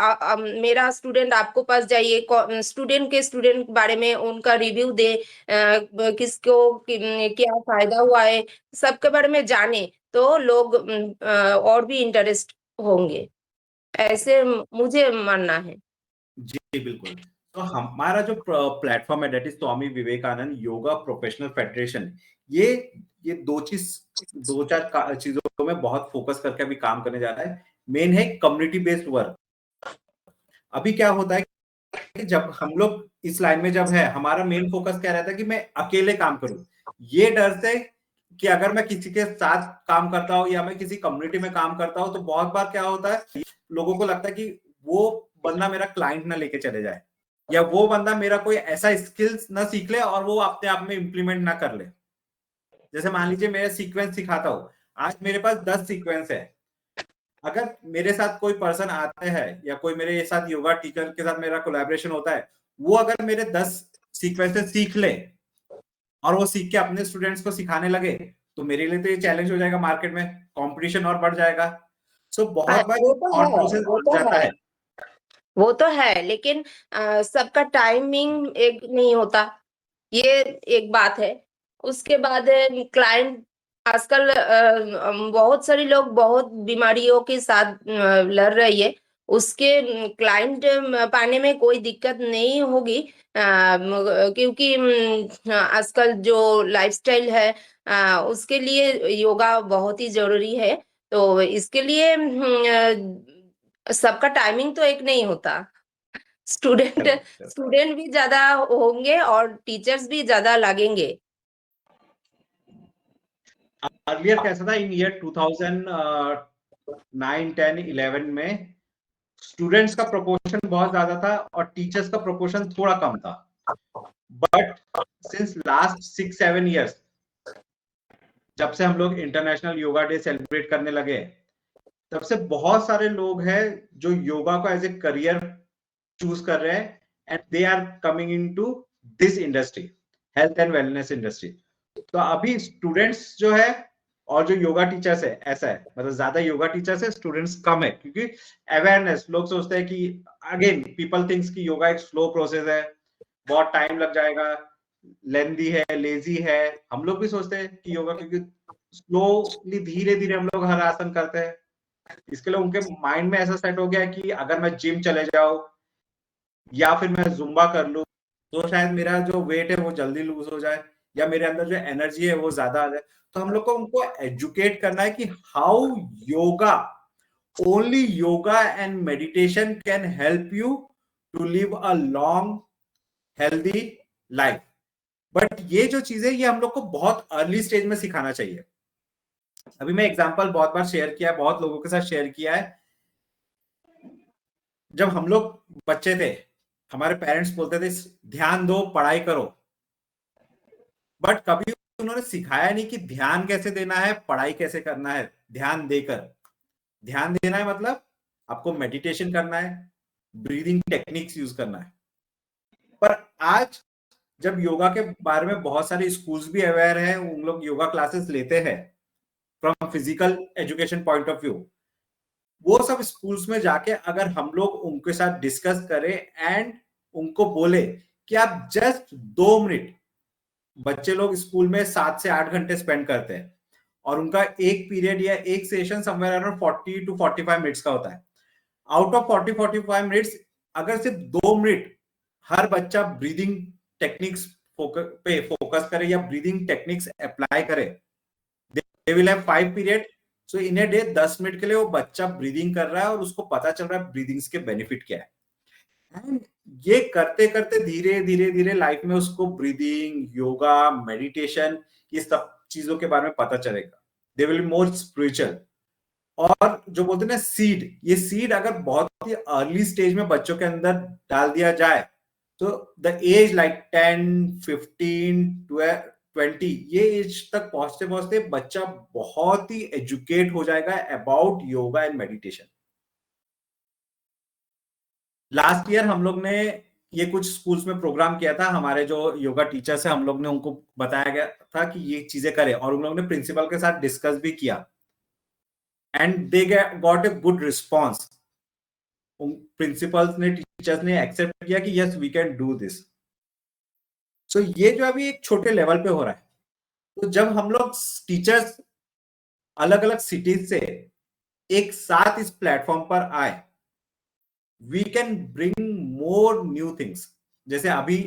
मेरा स्टूडेंट आपको पास जाइए, स्टूडेंट के स्टूडेंट बारे में उनका रिव्यू दे, किसको क्या फायदा हुआ है, सबके बारे में जाने, तो लोग और भी इंटरेस्ट होंगे। ऐसे मुझे मानना है। जी बिल्कुल। तो हमारा जो प्लेटफॉर्म है, that is Swami Vivekananda yoga professional Federation, ये दो चार चीजों में बहुत फोकस करके अभी काम करने जा रहा है। मेन है कम्युनिटी बेस्ड वर्क। अभी क्या होता है कि जब हम लोग इस लाइन में जब है, हमारा मेन फोकस क्या रहता है कि मैं अकेले काम करूं। ये डर से कि अगर मैं किसी के साथ काम करता हूं या मैं किसी कम्युनिटी में काम करता हूं तो बहुत बार क्या होता है, लोगों को लगता है कि वो बंदा मेरा क्लाइंट ना लेके चले जाए, या वो बंदा मेरा कोई ऐसा स्किल्स ना सीख ले और वो अपने आप में इम्प्लीमेंट ना कर ले। जैसे मान लीजिए मैं सीक्वेंस सिखाता हूँ, आज मेरे पास 10 सीक्वेंस है। अगर मेरे साथ कोई पर्सन आते हैं या कोई मेरे साथ योगा टीचर के साथ मेरा कोलैबोरेशन होता है, वो अगर मेरे 10 सीक्वेंसेस सीख ले और वो सीख के अपने स्टूडेंट्स को सिखाने लगे, तो मेरे लिए तो ये चैलेंज हो जाएगा, मार्केट में कंपटीशन और बढ़ जाएगा। सो बहुत बार वो तो थॉट है, प्रोसेस वो बढ़ तो जाता है। है। वो तो है, लेकिन सबका टाइमिंग एक नहीं होता, ये एक बात है। उसके बाद क्लाइंट आजकल बहुत सारे लोग बहुत बीमारियों के साथ लड़ रही है, उसके क्लाइंट पाने में कोई दिक्कत नहीं होगी, क्योंकि आजकल जो लाइफस्टाइल है उसके लिए योगा बहुत ही जरूरी है। तो इसके लिए सबका टाइमिंग तो एक नहीं होता। स्टूडेंट स्टूडेंट भी ज्यादा होंगे और टीचर्स भी ज्यादा लगेंगे। अर्लियर कैसा था, इन ईयर 2009 10 11 में स्टूडेंट्स का प्रोपोर्शन बहुत ज्यादा था और टीचर्स का प्रोपोर्शन थोड़ा कम था। बट सिंस लास्ट 6-7 इयर्स, जब से हम लोग इंटरनेशनल योगा डे सेलिब्रेट करने लगे, तब से बहुत सारे लोग हैं जो योगा को एज ए करियर चूज कर रहे हैं and they are coming into this industry, health and wellness industry. तो अभी स्टूडेंट्स जो है और जो योगा टीचर्स है, ऐसा है, मतलब ज्यादा योगा टीचर्स है, स्टूडेंट्स कम है, क्योंकि अवेयरनेस, लोग सोचते हैं कि अगेन पीपल थिंक्स कि योगा एक स्लो प्रोसेस है, बहुत टाइम लग जाएगा, लेंदी है, लेजी है। हम लोग भी सोचते हैं कि योगा, क्योंकि स्लोली धीरे धीरे हम लोग हर आसन करते हैं, इसके लिए उनके माइंड में ऐसा सेट हो गया है कि अगर मैं जिम चले जाऊं या फिर मैं जुम्बा कर लूं तो शायद मेरा जो वेट है वो जल्दी लूज हो जाए, या मेरे अंदर जो एनर्जी है वो ज्यादा आ जाए। तो हम लोग को उनको एजुकेट करना है कि how yoga, only yoga and meditation can help you to live a long healthy life. But ये जो चीजें, ये हम लोग को बहुत अर्ली स्टेज में सिखाना चाहिए। अभी मैं एग्जांपल बहुत बार शेयर किया है, बहुत लोगों के साथ शेयर किया है। जब हम लोग बच्चे थे, हमारे पेरेंट्स बोलते थे ध्यान दो, पढ़ाई करो, बट कभी उन्होंने सिखाया नहीं कि ध्यान कैसे देना है, पढ़ाई कैसे करना है। ध्यान देकर, ध्यान देना है मतलब आपको मेडिटेशन करना है, ब्रीदिंग टेक्निक्स यूज करना है। पर आज जब योगा के बारे में बहुत सारे स्कूल्स भी अवेयर हैं, उन लोग योगा क्लासेस लेते हैं from physical education point of view, वो सब स्कूल्स में जाके अगर हम लोग उनके साथ डिस्कस करें एंड उनको बोले कि आप जस्ट 2 मिनट, बच्चे लोग स्कूल में 7 से 8 घंटे स्पेंड करते हैं और उनका एक पीरियड या एक session somewhere around 40 to 45 minutes का होता है। आउट ऑफ 40-45 मिनट्स अगर सिर्फ 2 मिनट हर बच्चा ब्रीदिंग टेक्निक्स पे फोकस करे या ब्रीदिंग टेक्निक्स अप्लाई करे, they will have 5 period. So in a day 10 minute के लिए वो बच्चा ब्रीदिंग कर रहा है और उसको पता चल रहा है ब्रीदिंग्स के बेनिफिट क्या है। एंड ये करते करते धीरे धीरे धीरे लाइफ में उसको ब्रीदिंग, योगा, मेडिटेशन, ये सब चीजों के बारे में पता चलेगा। They will be more spiritual. और जो बोलते हैं ना सीड, ये सीड अगर बहुत ही अर्ली स्टेज में बच्चों के अंदर डाल दिया जाए तो द एज लाइक 10, 15, 20, ये एज तक पहुंचते पहुंचते बच्चा बहुत ही एजुकेट हो जाएगा about yoga and meditation. Last year हम लोग ने ये कुछ स्कूल्स में प्रोग्राम किया था, हमारे जो योगा टीचर्स है हम लोग ने उनको बताया गया था कि ये चीजें करें, और उन लोगों ने प्रिंसिपल के साथ डिस्कस भी किया and they got a good response. Principals ने, टीचर्स ने एक्सेप्ट किया कि yes we can do this. So ये जो अभी एक छोटे लेवल पे हो रहा है, तो जब हम लोग टीचर्स अलग अलग सिटीज से एक साथ इस प्लेटफॉर्म पर आए, we can bring more new things. जैसे अभी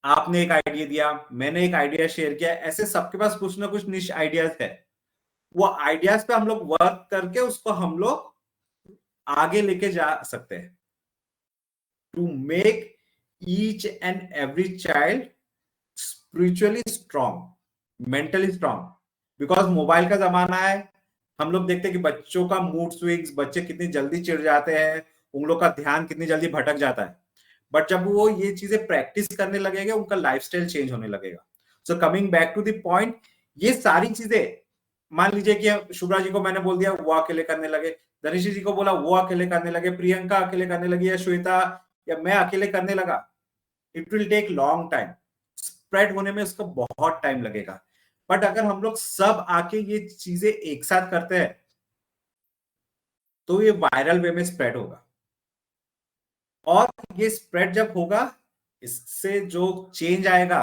आपने एक आइडिया दिया, मैंने एक आइडिया शेयर किया, ऐसे सबके पास कुछ ना कुछ निश आइडियाज है। वो आइडियाज पे हम लोग वर्क करके उसको हम लोग आगे लेके जा सकते हैं to make each and every child spiritually strong, mentally strong. Because mobile का जमाना है, हम लोग देखते हैं कि बच्चों का मूड स्विंग्स, बच्चे कितनी जल्दी चिढ़ जाते हैं, उन लोग का ध्यान कितनी जल्दी भटक जाता है। बट जब वो ये चीजें प्रैक्टिस करने लगेगा, उनका लाइफस्टाइल चेंज होने लगेगा। So coming back to the point, ये सारी चीजें, मान लीजिए कि शुभ्रा जी को मैंने बोल दिया वो अकेले करने लगे, धनिशी जी को बोला वो अकेले करने लगे, प्रियंका अकेले करने लगी, या श्वेता या मैं अकेले करने लगा, it will take long time, spread होने में उसका बहुत टाइम लगेगा। बट अगर हम लोग सब आके ये चीजें एक साथ करते हैं तो ये वायरल वे में स्प्रेड होगा, और ये स्प्रेड जब होगा, इससे जो चेंज आएगा,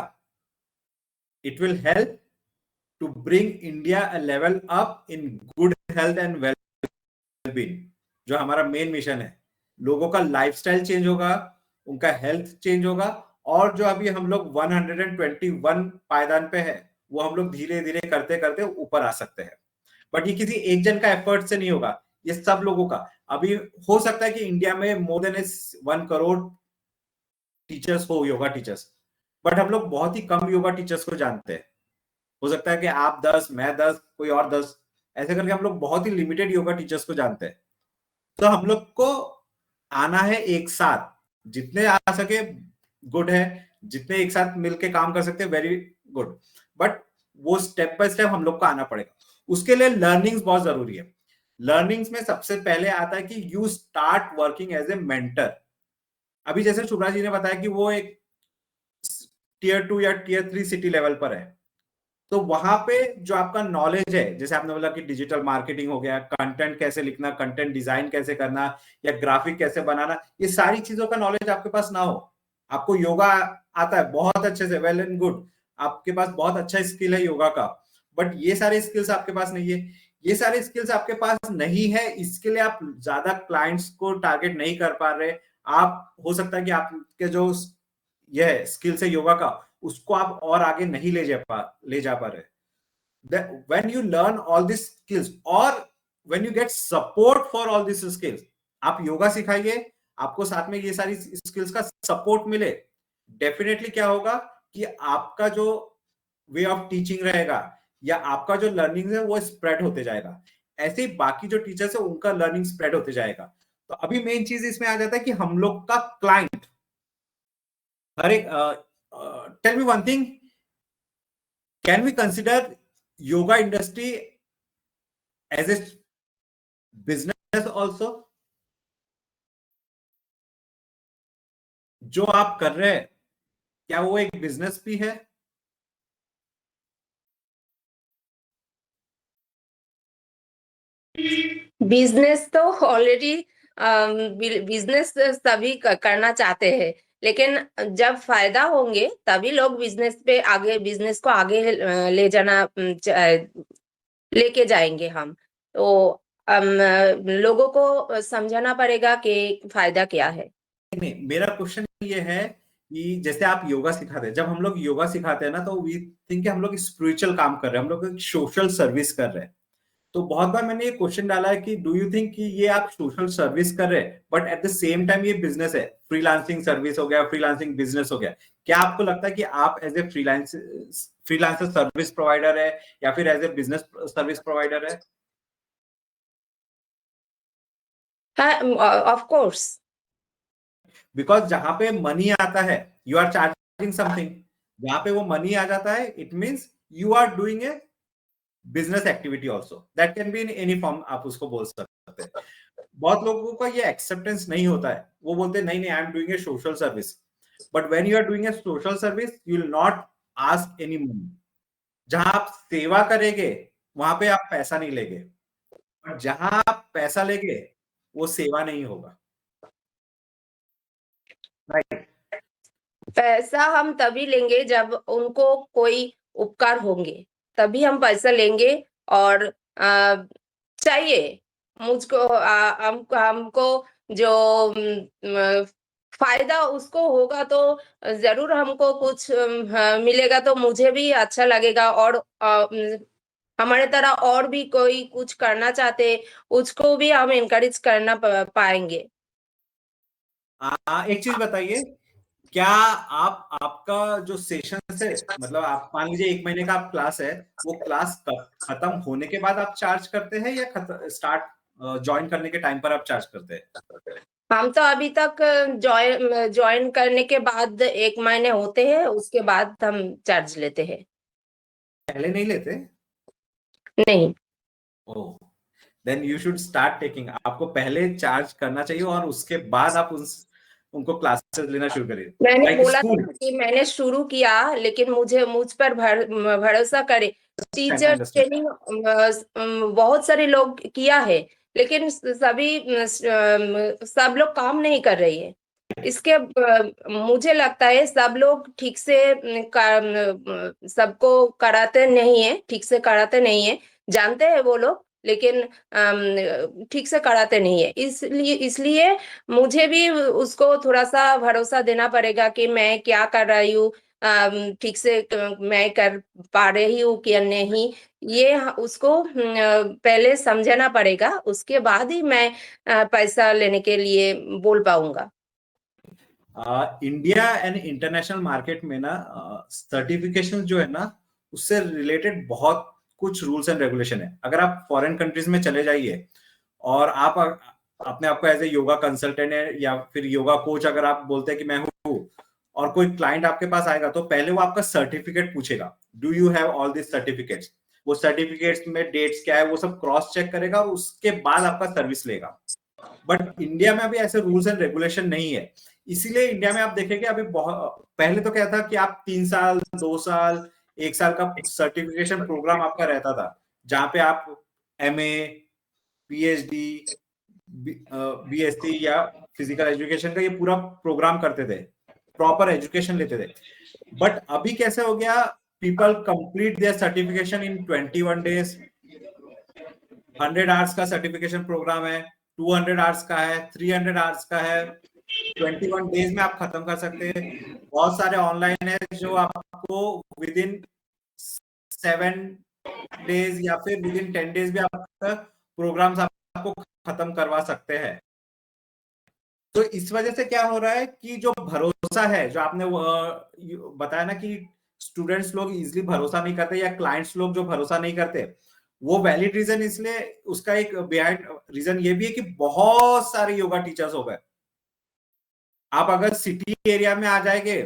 it will help to bring India a level up in good health and wellbeing, जो हमारा मेन मिशन है। लोगों का लाइफस्टाइल चेंज होगा, उनका हेल्थ चेंज होगा, और जो अभी हम लोग 121 पायदान पे है, वो हम लोग धीरे धीरे करते करते ऊपर आ सकते हैं। बट ये किसी एक जन का एफर्ट से नहीं होगा, ये सब लोगों का। अभी हो सकता है कि इंडिया में मोर देन 1 करोड़ टीचर्स हो, योगा टीचर्स, बट हम लोग बहुत ही कम योगा टीचर्स को जानते हैं। हो सकता है कि आप 10, मैं 10, कोई और 10, ऐसे करके हम लोग बहुत ही लिमिटेड योगा टीचर्स को जानते हैं। तो हम लोग को आना है एक साथ, जितने आ सके गुड है, जितने एक साथ मिलके काम कर सकते हैं वेरी गुड, बट वो स्टेप बाय स्टेप हम लोग को आना पड़ेगा। उसके लिए लर्निंग्स बहुत जरूरी है। लर्निंग्स में सबसे पहले आता है कि you start working as a mentor. अभी जैसे शुभ्रा जी ने बताया कि वो एक टियर 2 या टियर 3 सिटी लेवल पर है, तो वहां पे जो आपका नॉलेज है, जैसे आपने बोला कि डिजिटल मार्केटिंग हो गया, कंटेंट कैसे लिखना, कंटेंट डिजाइन कैसे करना, या ग्राफिक कैसे बनाना, ये सारी चीजों का नॉलेज आपके पास ना हो, आपको योगा आता है बहुत अच्छे से, वेल एंड गुड, आपके पास बहुत अच्छा स्किल है योगा का, बट ये सारे स्किल्स आपके पास नहीं है, ये सारे स्किल्स आपके पास नहीं है, इसके लिए आप ज्यादा क्लाइंट्स को टारगेट नहीं कर पा रहे। आप हो सकता है कि आपके जो ये स्किल्स है योगा का, उसको आप और आगे नहीं ले जा पा रहे। When you learn all these skills or when you get support for all these skills, आप योगा सिखाइए, आपको साथ में ये सारी स्किल्स का सपोर्ट मिले, डेफिनेटली क्या होगा कि आपका जो वे ऑफ टीचिंग रहेगा या आपका जो लर्निंग है वो स्प्रेड होते जाएगा, ऐसे ही बाकी जो टीचर्स है उनका लर्निंग स्प्रेड होते जाएगा। तो अभी मेन चीज इसमें आ जाता है कि हम लोग का क्लाइंट हर एक tell me one thing, can we consider yoga industry as a business also? जो आप कर रहे हैं क्या वो एक बिजनेस भी है? बिजनेस तो ऑलरेडी बिजनेस सभी करना चाहते हैं, लेकिन जब फायदा होंगे तभी लोग बिजनेस को आगे ले जाना लेके जाएंगे हम। तो लोगों को समझाना पड़ेगा कि फायदा क्या है। नहीं, मेरा क्वेश्चन ये है कि जैसे आप योगा सिखाते हैं, जब हम लोग योगा सिखाते हैं ना, तो वी थिंक हम लोग स्पिरिचुअल काम कर रहे हैं, हम लोग सोशल सर्विस कर रहे हैं। तो बहुत बार मैंने ये क्वेश्चन डाला है कि डू यू थिंक कि ये आप सोशल सर्विस कर रहे हैं but at the same time ये बिजनेस है, फ्रीलांसिंग सर्विस हो गया, फ्रीलांसिंग बिजनेस हो गया, क्या आपको लगता है कि आप as a freelancer service provider है या फिर as a business service provider है? ऑफ कोर्स, बिकॉज जहां पे मनी आता है यू आर चार्जिंग समथिंग, जहां पे वो मनी आ जाता है it means you are doing a business activity also, that can be in any form, आप उसको बोल सकते हैं। बहुत लोगों का ये एक्सेप्टेंस नहीं होता है, वो बोलते हैं नहीं नहीं I am doing a social service, but when you are doing a social service you will not ask any money. जहां आप सेवा करेंगे वहां पे आप पैसा नहीं लेंगे, बट जहां आप पैसा लेंगे वो सेवा नहीं होगा, राइट? पैसा हम तभी लेंगे जब उनको कोई उपकार होंगे, तभी हम पैसा लेंगे। और चाहिए मुझको हमको जो फायदा उसको होगा तो जरूर हमको कुछ मिलेगा तो मुझे भी अच्छा लगेगा। और हमारे तरह और भी कोई कुछ करना चाहते उसको भी हम इनकरेज करना पाएंगे। एक चीज बताइए, क्या आपका जो सेशन है, मतलब आप मान लीजिए 1 महीने का आप क्लास है, वो क्लास खत्म होने के बाद आप चार्ज करते हैं या स्टार्ट ज्वाइन करने के टाइम पर आप चार्ज करते हैं? हम तो अभी तक ज्वाइन करने के बाद 1 महीने होते हैं, उसके बाद हम चार्ज लेते हैं। पहले नहीं लेते? नहीं। Oh, then you should start taking, आपको पहले चार्ज करना चाहिए और उसके बाद आप उनको क्लासेस लेना शुरू करिए। मैंने लाइक बोला स्कूल, था कि मैंने शुरू किया, लेकिन मुझ पर भरोसा करे। टीचर ट्रेनिंग बहुत सारे लोग किया है, लेकिन सब लोग काम नहीं कर रही है। इसके मुझे लगता है सब लोग ठीक से सबको कराते नहीं है, ठीक से कराते नहीं है। जानते हैं वो लोग, लेकिन ठीक से कराते नहीं है। इसलिए मुझे भी उसको थोड़ा-सा भरोसा देना पड़ेगा कि मैं क्या कर रही हूँ, ठीक से मैं कर पा रही हूँ कि नहीं। ये उसको पहले समझाना पड़ेगा, उसके बाद ही मैं पैसा लेने के लिए बोल पाऊँगा। इंडिया एंड इंटरनेशनल मार्केट में ना सर्टिफिकेशन जो है ना उससे रिलेटेड बहुत कुछ रूल्स एंड रेगुलेशन है। अगर आप फॉरेन कंट्रीज में चले जाइए और आप अपने आप को एज ए योगा कंसल्टेंट है या फिर योगा कोच अगर आप बोलते हैं कि मैं हूँ, और कोई क्लाइंट आपके पास आएगा तो पहले वो आपका सर्टिफिकेट पूछेगा, do you have all this certificates. वो सर्टिफिकेट्स में डेट्स क्या है वो सब क्रॉस चेक करेगा और उसके बाद आपका सर्विस लेगा। बट इंडिया में अभी ऐसे रूल्स एंड रेगुलेशन नहीं है। इसीलिए इंडिया में आप देखेंगे अभी बहुत, पहले तो क्या था कि आप 3 साल 2 साल 1 साल का सर्टिफिकेशन प्रोग्राम आपका रहता था, जहां पे आप MA PhD BSc या फिजिकल एजुकेशन का ये पूरा प्रोग्राम करते थे, प्रॉपर एजुकेशन लेते थे। बट अभी कैसे हो गया, people complete their certification in 21 days. 100 hours का सर्टिफिकेशन प्रोग्राम है, 200 आवर्स का है, 300 आवर्स का है, 21 डेज में आप खत्म कर सकते हैं। बहुत सारे ऑनलाइन है जो आपको विद इन 7 डेज या फिर विद इन 10 डेज भी आपका प्रोग्राम्स आपको खत्म करवा सकते हैं। तो इस वजह से क्या हो रहा है कि जो भरोसा है, जो आपने बताया ना कि स्टूडेंट्स लोग इजिली भरोसा नहीं करते या क्लाइंट्स लोग जो भरोसा नहीं करते, वो वैलिड रीजन, इसलिए उसका एक बिहाइंड रीजन ये भी है कि बहुत सारे योगा टीचर्स हो गए। आप अगर सिटी एरिया में आ जाएंगे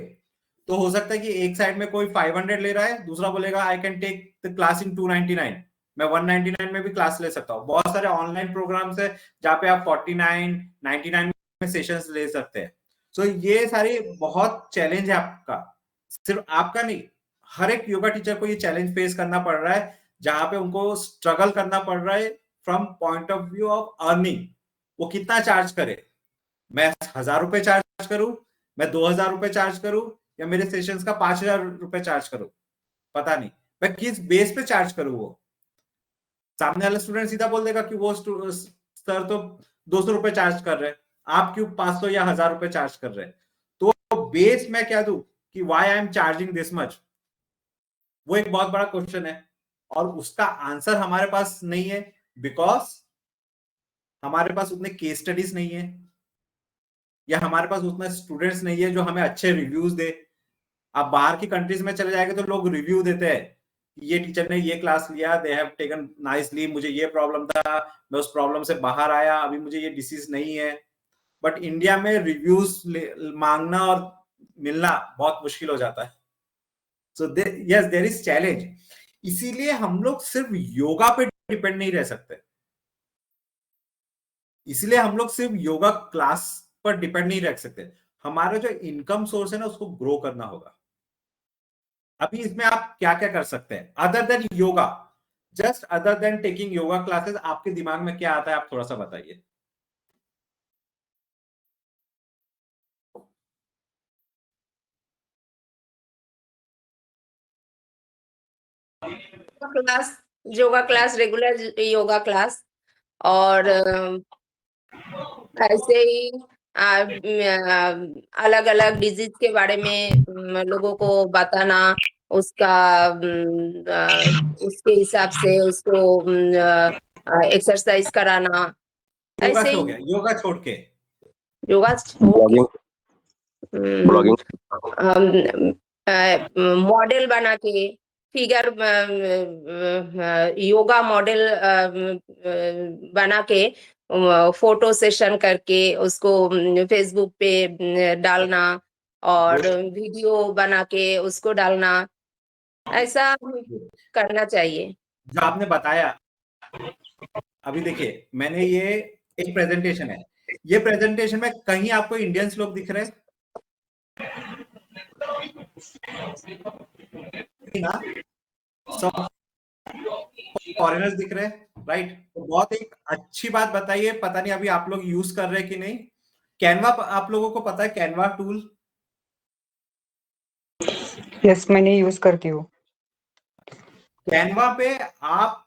तो हो सकता है कि एक साइड में कोई 500 ले रहा है, दूसरा बोलेगा I can take the class in 299, मैं 199 में भी क्लास ले सकता हूँ। बहुत सारे ऑनलाइन प्रोग्राम्स है जहाँ पे आप 49 99 में सेशंस ले सकते हैं। सो ये सारी बहुत चैलेंज है आपका, सिर्फ आपका नहीं, हर एक योगा टीचर को ये चैलेंज फेस करना पड़ रहा है, जहां पे उनको स्ट्रगल करना पड़ रहा है from point of view of earning. वो कितना चार्ज करे, मैं 1000 रुपए चार्ज करूं, मैं 2000 रुपए चार्ज करूं, या मेरे सेशंस का 5000 रुपए चार्ज करूं, पता नहीं मैं किस बेस पे चार्ज करूं। वो सामने वाला स्टूडेंट सीधा बोल देगा कि वो सर तो 200 रुपए चार्ज कर रहे हैं, आप क्यों 500 या 1000 रुपए चार्ज कर रहे हैं। तो बेस मैं क्या दूं कि why I am charging this much, वो एक बहुत बड़ा क्वेश्चन है, और उसका आंसर हमारे पास नहीं है, बिकॉज हमारे पास उतने केस स्टडीज नहीं है, या हमारे पास उतना स्टूडेंट्स नहीं है जो हमें अच्छे रिव्यूज दे। आप बाहर की कंट्रीज में चले जाएंगे तो लोग रिव्यू देते हैं, ये टीचर ने ये क्लास लिया, दे हैव टेकन नाइसली, मुझे ये प्रॉब्लम था, मैं उस प्रॉब्लम से बाहर आया, अभी मुझे ये डिसीज नहीं है। बट इंडिया में रिव्यूज मांगना और मिलना बहुत मुश्किल हो जाता है। So yes, there is challenge. इसीलिए हम लोग सिर्फ योगा पे डिपेंड नहीं रह सकते, इसलिए हम लोग सिर्फ योगा क्लास पर डिपेंड नहीं रख सकते। हमारा जो इनकम सोर्स है ना, उसको ग्रो करना होगा। अभी इसमें आप क्या क्या कर सकते हैं other than yoga, just other than taking yoga classes, आपके दिमाग में क्या आता है, आप थोड़ा सा बताइए। Class, yoga class, regular yoga class, और ऐसे ही अलग अलग डिजीज के बारे में लोगों को बताना, उसका उसके हिसाब से उसको एक्सरसाइज कराना, योगा ऐसे से हो ही गया, योगा छोड़ के योगा ब्लॉगिंग ब्लॉगिंग मॉडल बना के, फिगर योगा मॉडल बना के, फोटो सेशन करके उसको फेसबुक पे डालना, और वीडियो बना के उसको डालना, ऐसा करना चाहिए। जो आपने बताया, अभी देखिए मैंने ये एक प्रेजेंटेशन है, ये प्रेजेंटेशन में कहीं आपको इंडियंस लोग दिख रहे हैं ना, सब फॉरेनर्स दिख रहे हैं, राइट। तो बहुत एक अच्छी बात बताइए, पता नहीं अभी आप लोग यूज कर रहे हैं कि नहीं, कैनवा आप लोगों को पता है, कैनवा टूल? यस, मैंने यूज करती हूँ। कैनवा पे आप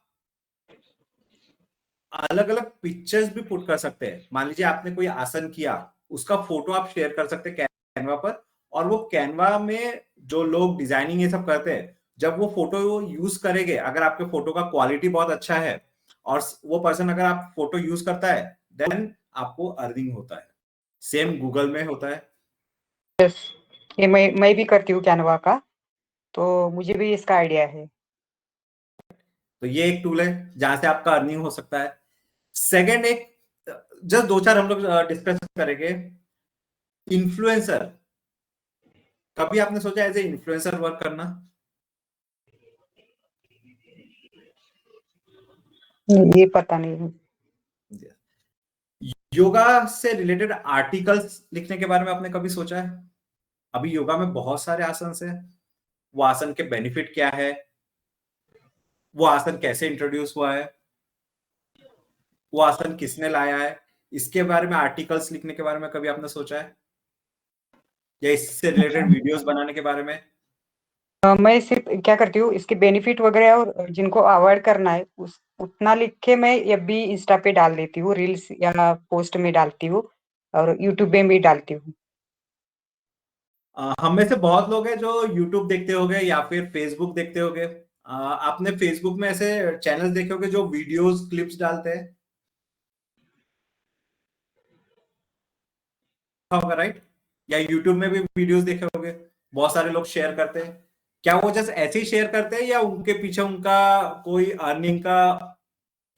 अलग अलग पिक्चर्स भी पुट कर सकते हैं। मान लीजिए आपने कोई आसन किया, उसका फोटो आप शेयर कर सकते हैं कैनवा पर, और वो कैनवा में जो लोग डिजाइनिंग ये सब करते हैं, जब वो फोटो यूज करेंगे, अगर आपके फोटो का क्वालिटी बहुत अच्छा है और वो पर्सन अगर आप फोटो यूज करता है, देन आपको अर्निंग होता है। सेम गूगल में होता है। यस, ये मैं भी करती हूँ कैनवा का, तो मुझे भी इसका आइडिया है। तो ये एक टूल है जहां से आपका अर्निंग हो सकता है। सेकंड, एक जस्ट 2-4 हम लोग डिस्कस करेंगे, इन्फ्लुएंसर। कभी आपने सोचा एज ए इन्फ्लुएंसर वर्क करना? ये पता नहीं। योगा से रिलेटेड आर्टिकल्स लिखने के बारे में आपने कभी सोचा है? अभी योगा में बहुत सारे आसन हैं, वो आसन के बेनिफिट क्या है, वो आसन कैसे इंट्रोड्यूस हुआ है, वो आसन किसने लाया है, इसके बारे में आर्टिकल्स लिखने के बारे में कभी आपने सोचा है, या इससे रिलेटेड वीडियोस बनाने के बारे में? मैं सिर्फ क्या करती हूँ, इसके बेनिफिट वगैरह और जिनको अवॉइड करना है उस उतना लिख के मैं अभी इंस्टा पे डाल देती हूँ, रील्स या पोस्ट में डालती हूँ और यूट्यूब में भी डालती हूँ। हम में से बहुत लोग हैं जो यूट्यूब देखते होंगे या फिर फेसबुक देखते होंगे। आपने फेसबुक में ऐसे चैनल्स देखे होंगे जो वीडियोस क्लिप्स डालते हैं, होगा राइट? या यूट्यूब में भी वीडियोस देखे होंगे, बहुत सारे लोग शेयर करते हैं। क्या वो जस्ट ऐसे ही शेयर करते हैं या उनके पीछे उनका कोई अर्निंग का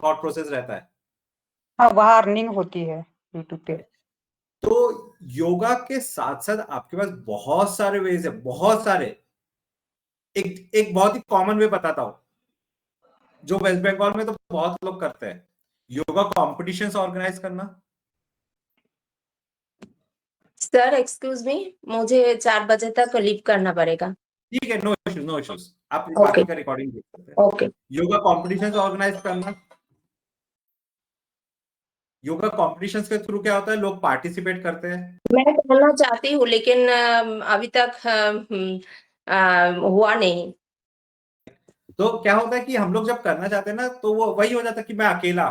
थॉट प्रोसेस रहता है? हाँ, वहाँ अर्निंग होती है यूट्यूब पे। तो योगा के साथ साथ आपके पास बहुत सारे वेज है, बहुत सारे। एक एक बहुत ही कॉमन वे बताता हूं, जो वेस्ट बंगाल में तो बहुत लोग करते हैं, योगा कॉम्पिटिशंस ऑर्गेनाइज करना। सर एक्सक्यूज मी, मुझे 4 बजे तक लीव करना पड़ेगा। ठीक है, नो इश्यूज नो इश्यूज, आप ओके बाकी का रिकॉर्डिंग देख सकते हैं। ओके। योगा कॉम्पिटिशंस ऑर्गेनाइज करना, योगा कॉम्पिटिशंस के थ्रू क्या होता है, लोग पार्टिसिपेट करते हैं। मैं करना चाहती हूँ लेकिन अभी तक हुआ नहीं। तो क्या होता है कि हम लोग जब करना चाहते हैं ना, तो वो वही हो जाता है कि मैं अकेला,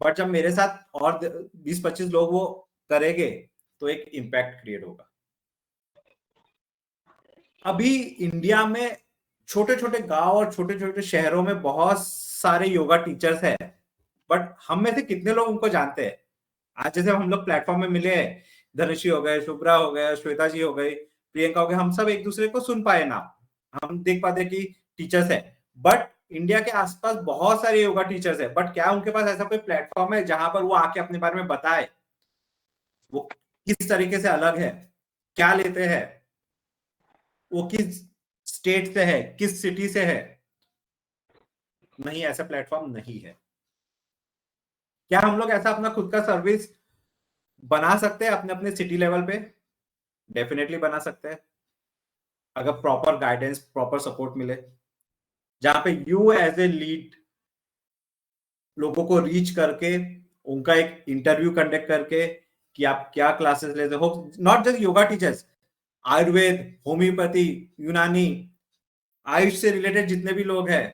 बट जब मेरे साथ और 20-25 लोग वो करेंगे तो एक इम्पैक्ट क्रिएट होगा। अभी इंडिया में छोटे छोटे गांव और छोटे छोटे शहरों में बहुत सारे योगा टीचर्स हैं, बट हम में से कितने लोग उनको जानते हैं? आज जैसे हम लोग प्लेटफॉर्म में मिले हैं, धनुषी हो गए, शुभ्रा हो गए, श्वेता जी हो गई, प्रियंका हो गए, हम सब एक दूसरे को सुन पाए ना, हम देख पाते कि टीचर्स है। बट इंडिया के आसपास बहुत सारे योगा टीचर्स है, बट क्या उनके पास ऐसा कोई प्लेटफॉर्म है जहां पर वो आके अपने बारे में बताए, वो किस तरीके से अलग है, क्या लेते हैं, वो किस स्टेट से है, किस सिटी से है? नहीं, ऐसा प्लेटफॉर्म नहीं है। क्या हम लोग ऐसा अपना खुद का सर्विस बना सकते हैं अपने अपने सिटी लेवल पे? डेफिनेटली बना सकते हैं, अगर प्रॉपर गाइडेंस, प्रॉपर सपोर्ट मिले, जहां पे यू एज ए लीड लोगों को रीच करके उनका एक इंटरव्यू कंडक्ट करके कि आप क्या क्लासेस लेते हो, not just yoga teachers, Ayurveda, homeopathy, यूनानी, आयुष से रिलेटेड जितने भी लोग हैं,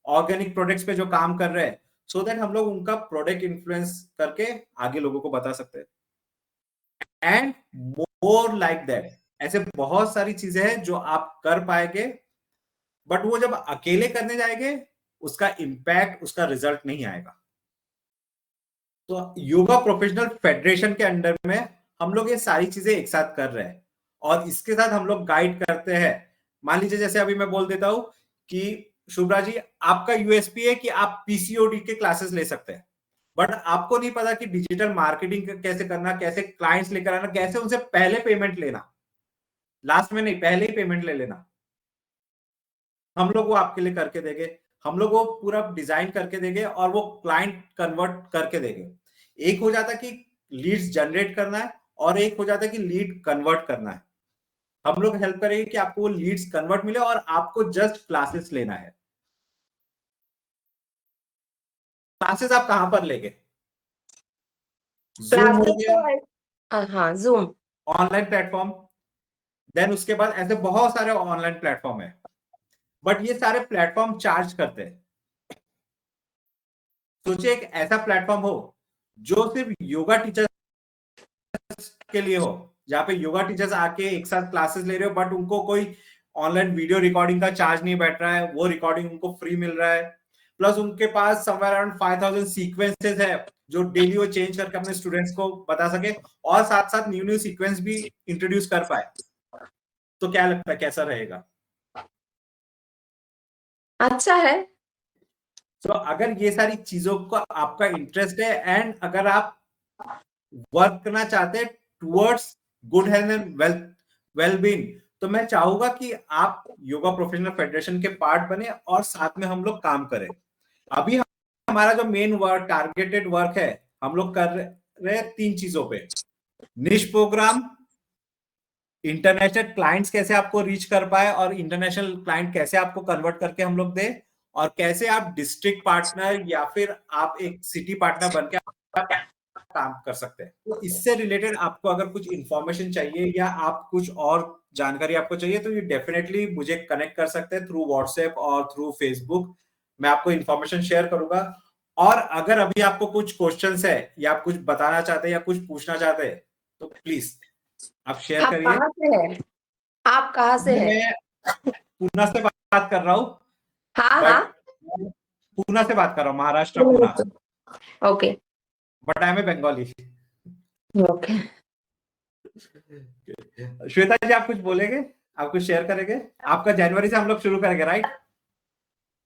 ऑर्गेनिक प्रोडक्ट्स पे जो काम कर रहे हैं, सो दैट हम लोग उनका प्रोडक्ट इन्फ्लुएंस करके आगे लोगों को बता सकते हैं। एंड मोर लाइक दैट, ऐसे बहुत सारी चीजें हैं जो आप कर पाएंगे, बट वो जब अकेले करने जाएंगे उसका इंपैक्ट, उसका रिजल्ट नहीं आएगा। तो योगा प्रोफेशनल फेडरेशन के अंडर में हम लोग ये सारी चीजें एक साथ कर रहे हैं, और इसके साथ हम लोग गाइड करते हैं। मान लीजिए जैसे अभी मैं बोल देता हूं कि शुभ्रा जी, आपका यूएसपी है कि आप पीसीओडी के क्लासेस ले सकते हैं, बट आपको नहीं पता कि डिजिटल मार्केटिंग कैसे करना, कैसे क्लाइंट्स लेकर आना, कैसे उनसे पहले पेमेंट लेना, लास्ट में नहीं, पहले ही पेमेंट ले लेना। हम लोग वो आपके लिए करके देंगे, हम लोग वो पूरा डिजाइन करके देंगे और वो क्लाइंट कन्वर्ट करके देंगे। एक हो जाता है कि लीड्स जनरेट करना है, और एक हो जाता है कि लीड कन्वर्ट करना है। हम लोग हेल्प करेंगे कि आपको वो लीड्स कन्वर्ट मिले और आपको जस्ट क्लासेस लेना है। क्लासेस आप कहां पर लेंगे? जूम हो क्लासेस गया, तो हाँ, जूम। ऑनलाइन प्लेटफॉर्म, देन उसके बाद ऐसे बहुत सारे ऑनलाइन प्लेटफॉर्म है, बट ये सारे प्लेटफॉर्म चार्ज करते हैं। सोचिए एक ऐसा प्लेटफॉर्म हो जो सिर्फ योगा टीचर्स के लिए हो, जहां पे योगा टीचर्स आके एक साथ क्लासेस ले रहे हो, बट उनको कोई ऑनलाइन वीडियो रिकॉर्डिंग का चार्ज नहीं बैठ रहा है, वो रिकॉर्डिंग उनको फ्री मिल रहा है, प्लस उनके पास समवेयर अराउंड 5000 सीक्वेंसेस है जो डेली वो चेंज करके अपने स्टूडेंट्स को बता सके, और साथ साथ न्यू न्यू सीक्वेंस भी इंट्रोड्यूस कर पाए। तो क्या लगता है कैसा रहेगा? अच्छा है। तो अगर ये सारी चीजों को आपका इंटरेस्ट है, एंड अगर आप वर्क करना चाहते हैं towards good health and well being, तो मैं चाहूंगा कि आप योगा प्रोफेशनल फेडरेशन के पार्ट बने और साथ में हम लोग काम करें। अभी हमारा जो मेन वर्क, टारगेटेड वर्क है, हम लोग कर रहे 3 चीजों पे, निश प्रोग्राम, इंटरनेशनल क्लाइंट्स कैसे आपको रीच कर पाए और इंटरनेशनल क्लाइंट कैसे आपको कन्वर्ट करके हम लोग दे, और कैसे आप डिस्ट्रिक्ट पार्टनर या फिर आप एक सिटी पार्टनर बन के आप काम कर सकते हैं। तो इससे रिलेटेड आपको अगर कुछ इंफॉर्मेशन चाहिए या आप कुछ और जानकारी आपको चाहिए तो ये डेफिनेटली मुझे कनेक्ट कर सकते हैं थ्रू व्हाट्सएप और थ्रू फेसबुक। मैं आपको इंफॉर्मेशन शेयर करूंगा। और अगर अभी आपको कुछ क्वेश्चंस है या आप कुछ बताना चाहते हैं या कुछ पूछना चाहते हैं तो प्लीज आप शेयर आप करिए। कहाँ से हैं? आप कहाँ से हैं? मैं पूना से बात कर रहा हूँ। हाँ हाँ, पूना से बात कर रहा हूँ, Maharashtra Poona. Okay but I am a Bengali. Okay. Shweta ji आप कुछ बोलेंगे, आप कुछ शेयर करेंगे? आपका जनवरी से हम लोग शुरू करेंगे, राइट?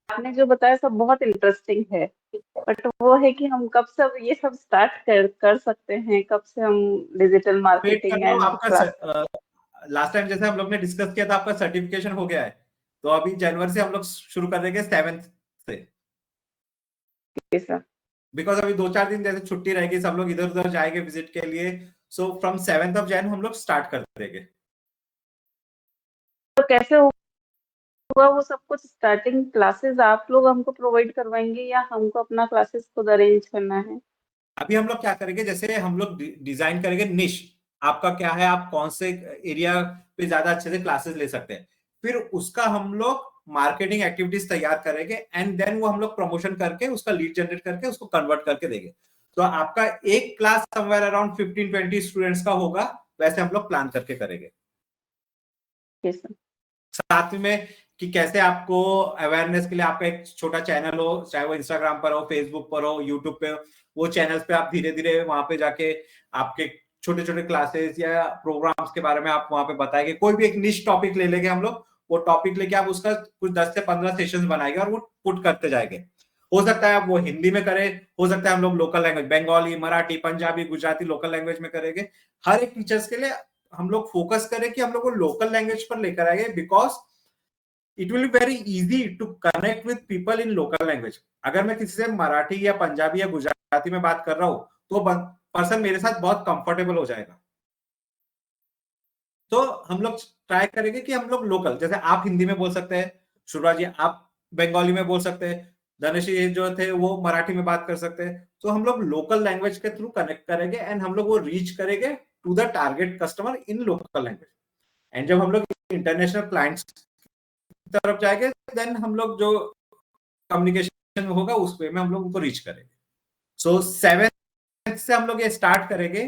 आपने जो बताया सब बहुत इंटरेस्टिंग है, बट वो है कि हम कब से ये सब स्टार्ट कर सकते हैं, कब से हम डिजिटल वेट कर मार्केटिंग रहा हूँ। एंड आपका लास्ट टाइम जैसे हम लोग ने डिस्कस किया था आपका सर्टिफिकेशन हो गया है, तो अभी जनवरी से हम लोग शुरू कर देंगे 7th से। सर। बिकॉज अभी 2-4 दिन जैसे छुट्टी रहेगी, सब लोग इधर उधर जाएंगे विजिट के लिए, so from 7th of Jan हम लोग स्टार्ट कर देंगे। तो कैसे हुआ वो सब कुछ? स्टार्टिंग क्लासेस आप लोग हमको प्रोवाइड करवाएंगे या हमको अपना क्लासेस खुद अरेंज करना है? अभी हम लोग क्या करेंगे, जैसे हम लोग डिजाइन करेंगे निश, आपका क्या है, आप कौन से एरिया पे ज्यादा अच्छे से क्लासेस ले सकते हैं, फिर उसका हम लोग मार्केटिंग एक्टिविटीज तैयार करेंगे एंड देन वो हम लोग प्रमोशन करके उसका लीड जनरेट करके उसको कन्वर्ट करके देंगे। तो आपका एक क्लास समवेयर अराउंड 15-20 स्टूडेंट्स का होगा, वैसे हम लोग प्लान करके करेंगे। साथ में कि कैसे आपको अवेयरनेस के लिए आपका एक छोटा चैनल हो, चाहे वो इंस्टाग्राम पर हो, फेसबुक पर हो, यूट्यूब पे हो, वो चैनल्स पे आप धीरे धीरे वहां पे जाके आपके छोटे छोटे क्लासेस या प्रोग्राम्स के बारे में आप वहां पे बताएंगे। कोई भी एक निश टॉपिक ले लेंगे हम लोग, वो टॉपिक लेके आप उसका कुछ 10 से 15 सेशंस बनाएंगे और वो पुट करते जाएंगे। हो सकता है आप वो हिंदी में करें, हो सकता है हम लोग local language Bengali, Marathi, Punjabi, Gujarati local language में करेंगे। हर एक टीचर्स के लिए हम लोग फोकस करें कि हम लोग को लोकल लैंग्वेज पर लेकर आएंगे, because it will be very easy to connect with people in local language। अगर मैं किसी से मराठी या पंजाबी या गुजराती में बात कर रहा हूं तो पर्सन मेरे साथ बहुत कंफर्टेबल हो जाएगा। तो हम लोग ट्राई करेंगे कि हम लोग लोकल, जैसे आप हिंदी में बोल सकते हैं, शुभ्रा जी आप बंगाली में बोल सकते हैं, धनेश जी जो थे वो मराठी में बात कर सकते हैं। तो हम लोग लोकल लैंग्वेज के थ्रू कनेक्ट करेंगे एंड हम लोग वो रीच करेंगे to the target customer in local language. And जब हम लोग इंटरनेशनल क्लाइंट्स तरफ जाएंगे देन हम लोग जो कम्युनिकेशन होगा उस वे में हम लोग उनको रीच करेंगे। सो 7th से हम लोग ये स्टार्ट करेंगे।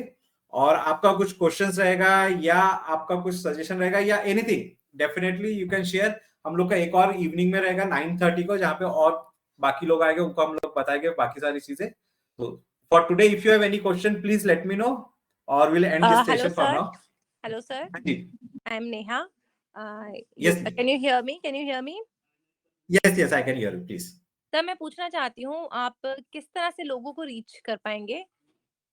और आपका कुछ क्वेश्चंस रहेगा या आपका कुछ सजेशन रहेगा या anything, definitely you can share. हम लोग का एक और इवनिंग में रहेगा 9:30 को, जहां पे और बाकी लोग आएंगे, उनको हम लोग बताएंगे बाकी सारी चीजें। तो for today if you have any question please let me know और will end this session for now. Hello, sir. जी, I am Neha. Yes. Can you hear me? Can you hear me? Yes I can hear you please. Sir मैं पूछना चाहती हूँ आप किस तरह से लोगों को रीच कर पाएंगे?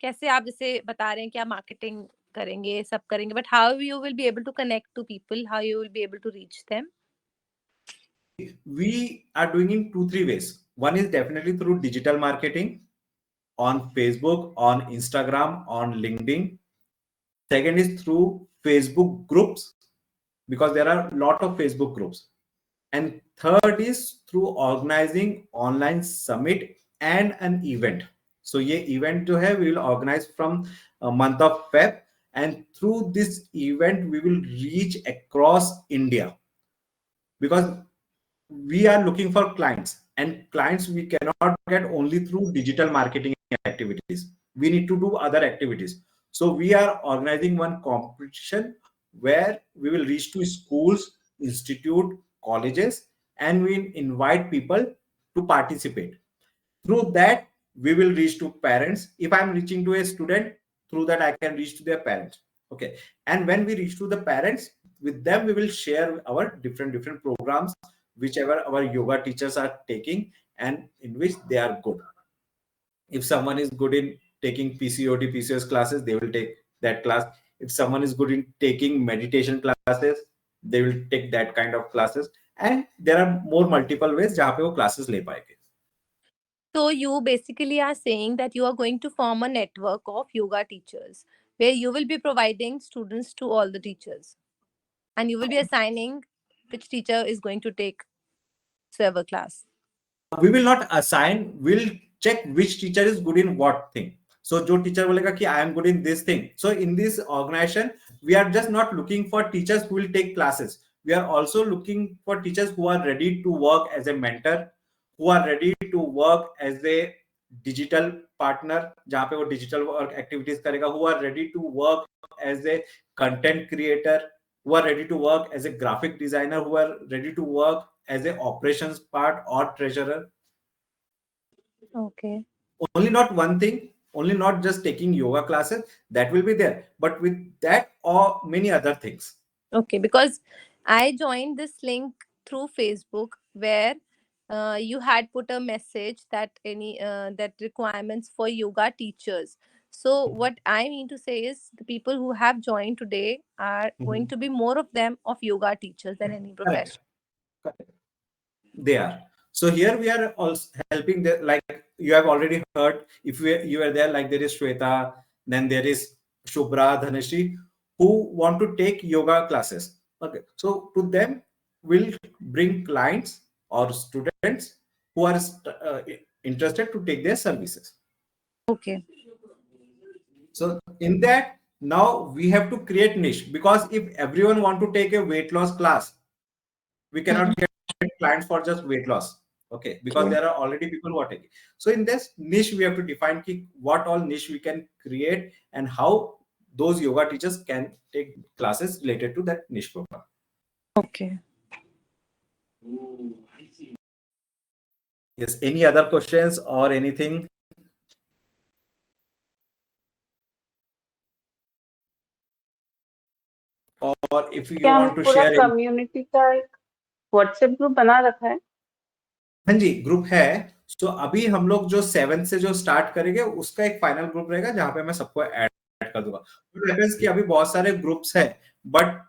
कैसे आप जैसे बता रहे हैं कि आप मार्केटिंग करेंगे, सब करेंगे, but how you will be able to connect to people, how you will be able to reach them? We are doing in 2-3 ways. One is definitely through digital marketing on Facebook, on Instagram, on LinkedIn. Second is through Facebook groups, because there are a lot of Facebook groups. And third is through organizing online summit and an event. So ये event जो है we will organize from month of Feb, and through this event we will reach across India, because we are looking for clients, and clients we cannot get only through digital marketing activities. We need to do other activities. So we are organizing one competition where we will reach to schools, institute, colleges, and we invite people to participate. Through that we will reach to parents. If I'm reaching to a student, through that I can reach to their parents. Okay, and when we reach to the parents, with them we will share our different programs whichever our yoga teachers are taking and in which they are good. If someone is good in taking PCOD, PCOS classes, they will take that class. If someone is good in taking meditation classes, they will take that kind of classes. And there are more multiple ways जहाँ पे वो classes ले पाएंगे. So you basically are saying that you are going to form a network of yoga teachers where you will be providing students to all the teachers, and you will be assigning which teacher is going to take whatever class. We will not assign, we'll check which teacher is good in what thing. So जो teacher बोलेगा कि I am good in this thing. So in this organization, we are just not looking for teachers who will take classes. We are also looking for teachers who are ready to work as a mentor, who are ready to work as a digital partner, जहाँ पे वो digital work activities करेगा, who are ready to work as a content creator, who are ready to work as a graphic designer, who are ready to work as a operations part or treasurer. Okay. Only not one thing, only not just taking yoga classes, that will be there, but with that or many other things. Okay, because I joined this link through Facebook where you had put a message that that requirements for yoga teachers. So what I mean to say is the people who have joined today are going to be more of them of yoga teachers than any profession. Correct. They are. So here we are also helping the, like you have already heard, if you are there, like there is Shweta, then there is Shubhra, Dhanashri, who want to take yoga classes. Okay, so to them we'll bring clients or students who are interested to take their services. Okay. So in that, now we have to create niche, because if everyone want to take a weight loss class, we cannot get clients for just weight loss. Okay, because there are already people who are taking. So in this niche, we have to define what all niche we can create and how those yoga teachers can take classes related to that niche program. Okay. Yes. Any other questions or anything? Or if you want to share community का एक WhatsApp group बना रखा है? हाँ जी, group है. तो अभी हम लोग जो 7 से जो स्टार्ट करेंगे उसका एक फाइनल ग्रुप रहेगा जहां पे मैं सबको ऐड कर दूंगा. कि अभी बहुत सारे ग्रुप्स हैं, बट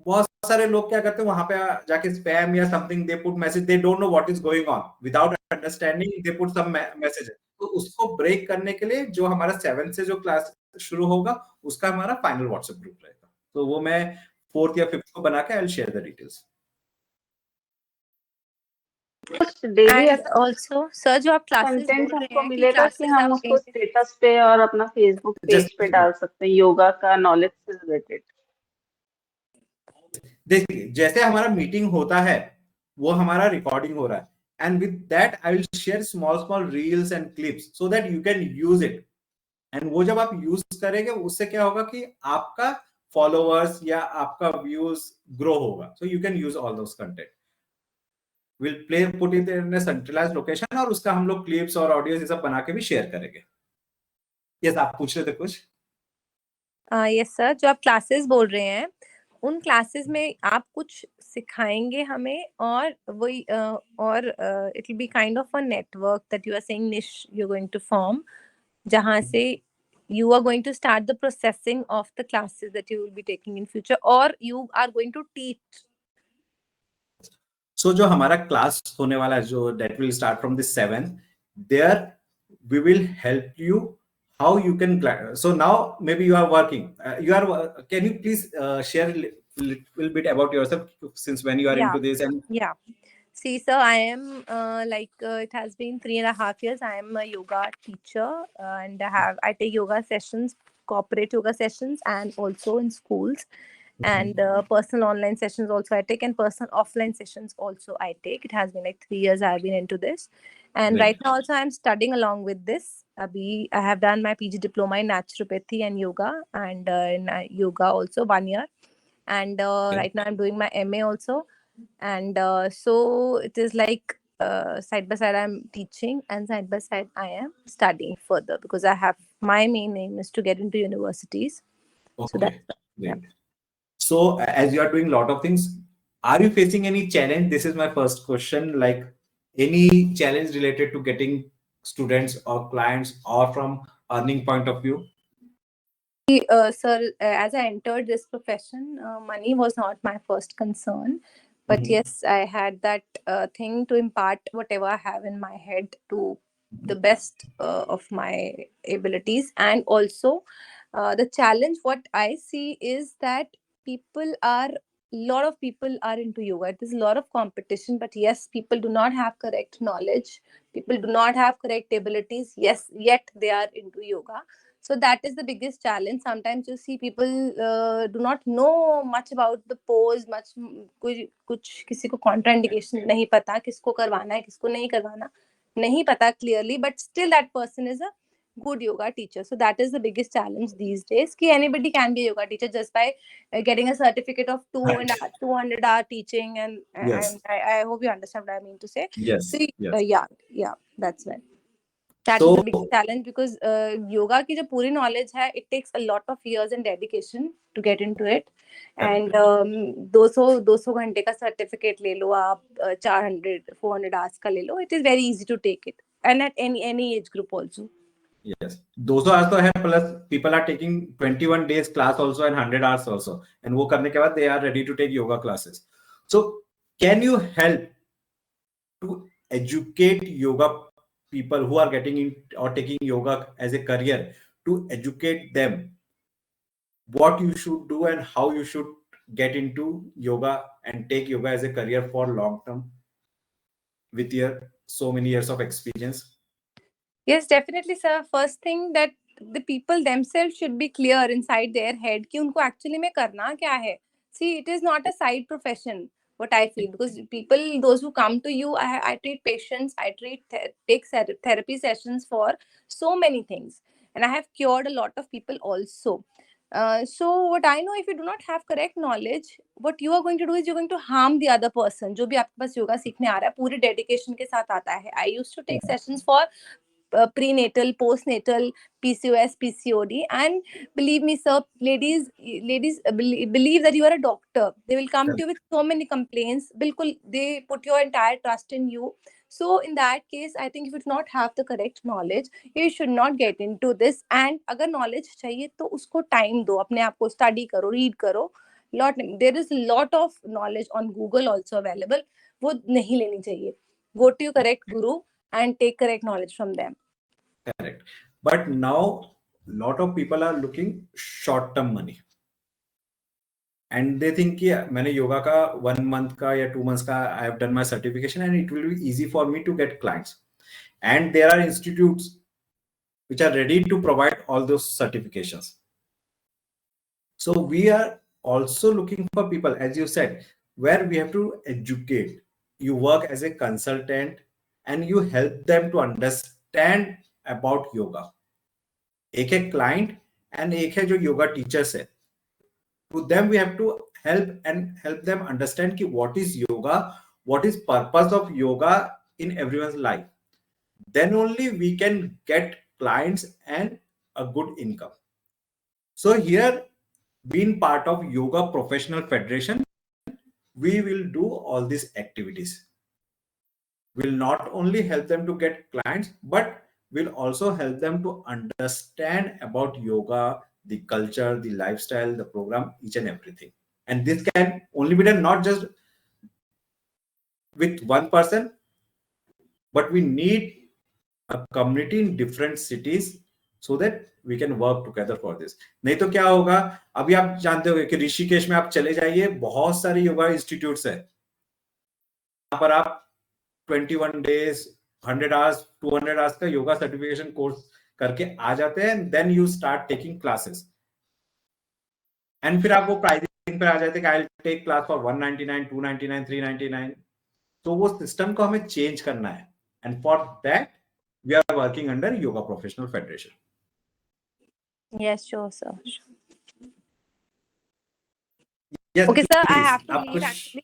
बहुत सारे लोग क्या करते हैं, वहां पे जाके स्पैम या something they put message, they don't know what is going on, without understanding they put some message. तो उसको ब्रेक करने के लिए जो हमारा 7 से जो क्लास शुरू होगा उसका हमारा फाइनल व्हाट्सएप ग्रुप रहेगा. तो वो मैं 4th या 5th को बना के I will share the details. And also sir जो आप क्लासेस कंटेंट बोल रहे हमको हैं कि मिलेगा कि हम उसको स्टेटस पे और अपना फेसबुक पेज पे डाल सकते हैं योगा का नॉलेज से रिलेटेड. देखिए जैसे हमारा मीटिंग होता है वो हमारा रिकॉर्डिंग हो रहा है, and with that I will share small reels and clips so that you can use it. And वो जब आप यूज करेंगे उससे क्या होगा कि आपका फॉलोअर्स या आपका व्यूज ग्रो होगा. So you can use all those content. Will put it in a centralised location और उसका हम लोग क्लिप्स और ऑडियोस ये सब बना के भी शेयर करेंगे. यस, आप पूछ रहे थे कुछ? यस सर, जो आप क्लासेस बोल रहे हैं उन क्लासेस में आप कुछ सिखाएंगे हमें, और वही और it will be kind of a network that you are saying niche you are going to form, जहां से you are going to start the processing of the classes that you will be taking in future, or you are going to teach. So जो हमारा class होने वाला है, जो that will start from the 7th, there we will help you how you can. So now maybe you are working. Can you please share a little bit about yourself, since when you are into this? And yeah. See, sir, I am it has been 3.5 years. I am a yoga teacher, and I take yoga sessions, corporate yoga sessions, and also in schools, and personal online sessions also I take, and personal offline sessions also I take. It has been like 3 years I've been into this, and right now also I'm studying along with this. I have done my PG diploma in naturopathy and yoga, and in yoga also 1 year, and right now I'm doing my MA also. And so it is like side by side I'm teaching, and side by side I am studying further, because my main aim is to get into universities. Okay. So that's great. So as you are doing a lot of things, are you facing any challenge? This is my first question. Like any challenge related to getting students or clients, or from earning point of view? Sir, as I entered this profession, money was not my first concern. But Mhm. yes, I had that thing to impart whatever I have in my head to the best of my abilities. And also, the challenge what I see is that lot of people are into yoga. There's a lot of competition, but yes, people do not have correct knowledge. People do not have correct abilities. Yes, yet they are into yoga. So that is the biggest challenge. Sometimes you see people do not know much about the pose, much कुछ किसी को contraindication नहीं पता किसको करवाना है किसको नहीं करवाना नहीं पता clearly, but still that person is a good yoga teacher. So that is the biggest challenge these days. Ki anybody can be a yoga teacher just by getting a certificate of Right. 200-hour teaching, and Yes. I hope you understand what I mean to say. Yes. So Yes. yeah, that's right. That is So the biggest challenge because yoga की जो पूरी knowledge है, it takes a lot of years and dedication to get into it. And 200 घंटे का certificate ले लो आप, 400-400 hours का ले लो. It is very easy to take it, and at any age group also. yes, 200 hours तो है, plus people are taking 21 days class also and 100 hours also, and वो करने के बाद they are ready to take yoga classes. So can you help to educate yoga people who are getting in or taking yoga as a career, to educate them what you should do and how you should get into yoga and take yoga as a career for long term with your so many years of experience? Yes, definitely, sir. First thing that the people themselves should be clear inside their head कि उनको actually में करना क्या है. See, it is not a side profession. What I feel, because people, those who come to you, I treat patients, I take therapy sessions for so many things, and I have cured a lot of people also. So what I know, if you do not have correct knowledge, what you are going to do is you're going to harm the other person. जो भी आपके पास योगा सीखने आ रहा है, पूरे dedication के साथ आता है. I used to take sessions for prenatal, postnatal, PCOS, PCOD, and believe me, sir, ladies believe that you are a doctor. They will come to you with so many complaints. Bilkul, they put your entire trust in you. So in that case, I think if you do not have the correct knowledge, you should not get into this. And अगर knowledge चाहिए तो उसको time दो, अपने आप को study करो, read करो. There is a lot of knowledge on Google also available. वो नहीं लेनी चाहिए. Go to your correct guru and take correct knowledge from them. Correct. But now lot of people are looking short term money, and they think कि मैंने योगा का 1 month का या 2 months का I have done my certification and it will be easy for me to get clients, and there are institutes which are ready to provide all those certifications. So we are also looking for people, as you said, where we have to educate. You work as a consultant and you help them to understand about yoga. एक है client and एक है जो yoga teachers है. To them we have to help them understand कि what is yoga, what is purpose of yoga in everyone's life. Then only we can get clients and a good income. So here, being part of Yoga Professional Federation, we will do all these activities. We'll not only help them to get clients, but we'll also help them to understand about yoga, the culture, the lifestyle, the program, each and everything. And this can only be done not just with one person, but we need a community in different cities so that we can work together for this. नहीं तो क्या होगा, अभी आप जानते होंगे कि ऋषिकेश में आप चले जाइए, बहुत सारे योगा इंस्टीट्यूट्स हैं. यहाँ पर आप 21 days, 100 hours, 200 hours का योगा सर्टिफिकेशन कोर्स करके आ जाते हैं, then you start taking classes, and फिर आप वो प्राइसिंग पे आ जाते हैं कि I will take class for 199, 299, 399. तो वो सिस्टम को हमें चेंज करना है, and for that we are working under yoga professional federation. Yes, sure, sir. Yes, Okay, sir, I please. have to आप leave कुछ actually.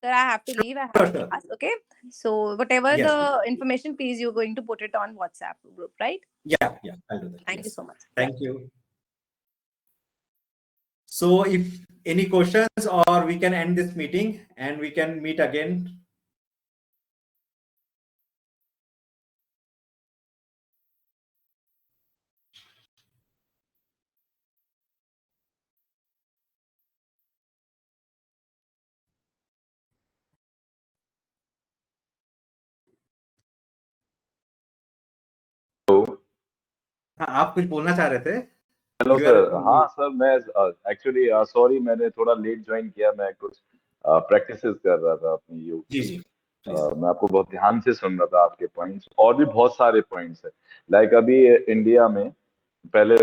Sir, I have to leave. I have Sure, sure. class. Okay. So whatever Yes, the information, please, you're going to put it on WhatsApp group, right? Yeah, I'll do that. Thank you Yes. so much. Thank you. So if any questions, or we can end this meeting and we can meet again. हाँ, आप कुछ बोलना चाह रहे थे? Hello You are- sir. हाँ sir, मैं actually sorry, मैंने थोड़ा लेट ज्वाइन किया, मैं कुछ प्रैक्टिसेस कर रहा था अपनी योग जी की। जी please. मैं आपको बहुत ध्यान से सुन रहा था, आपके पॉइंट्स और भी बहुत सारे पॉइंट्स है। लाइक अभी इंडिया में पहले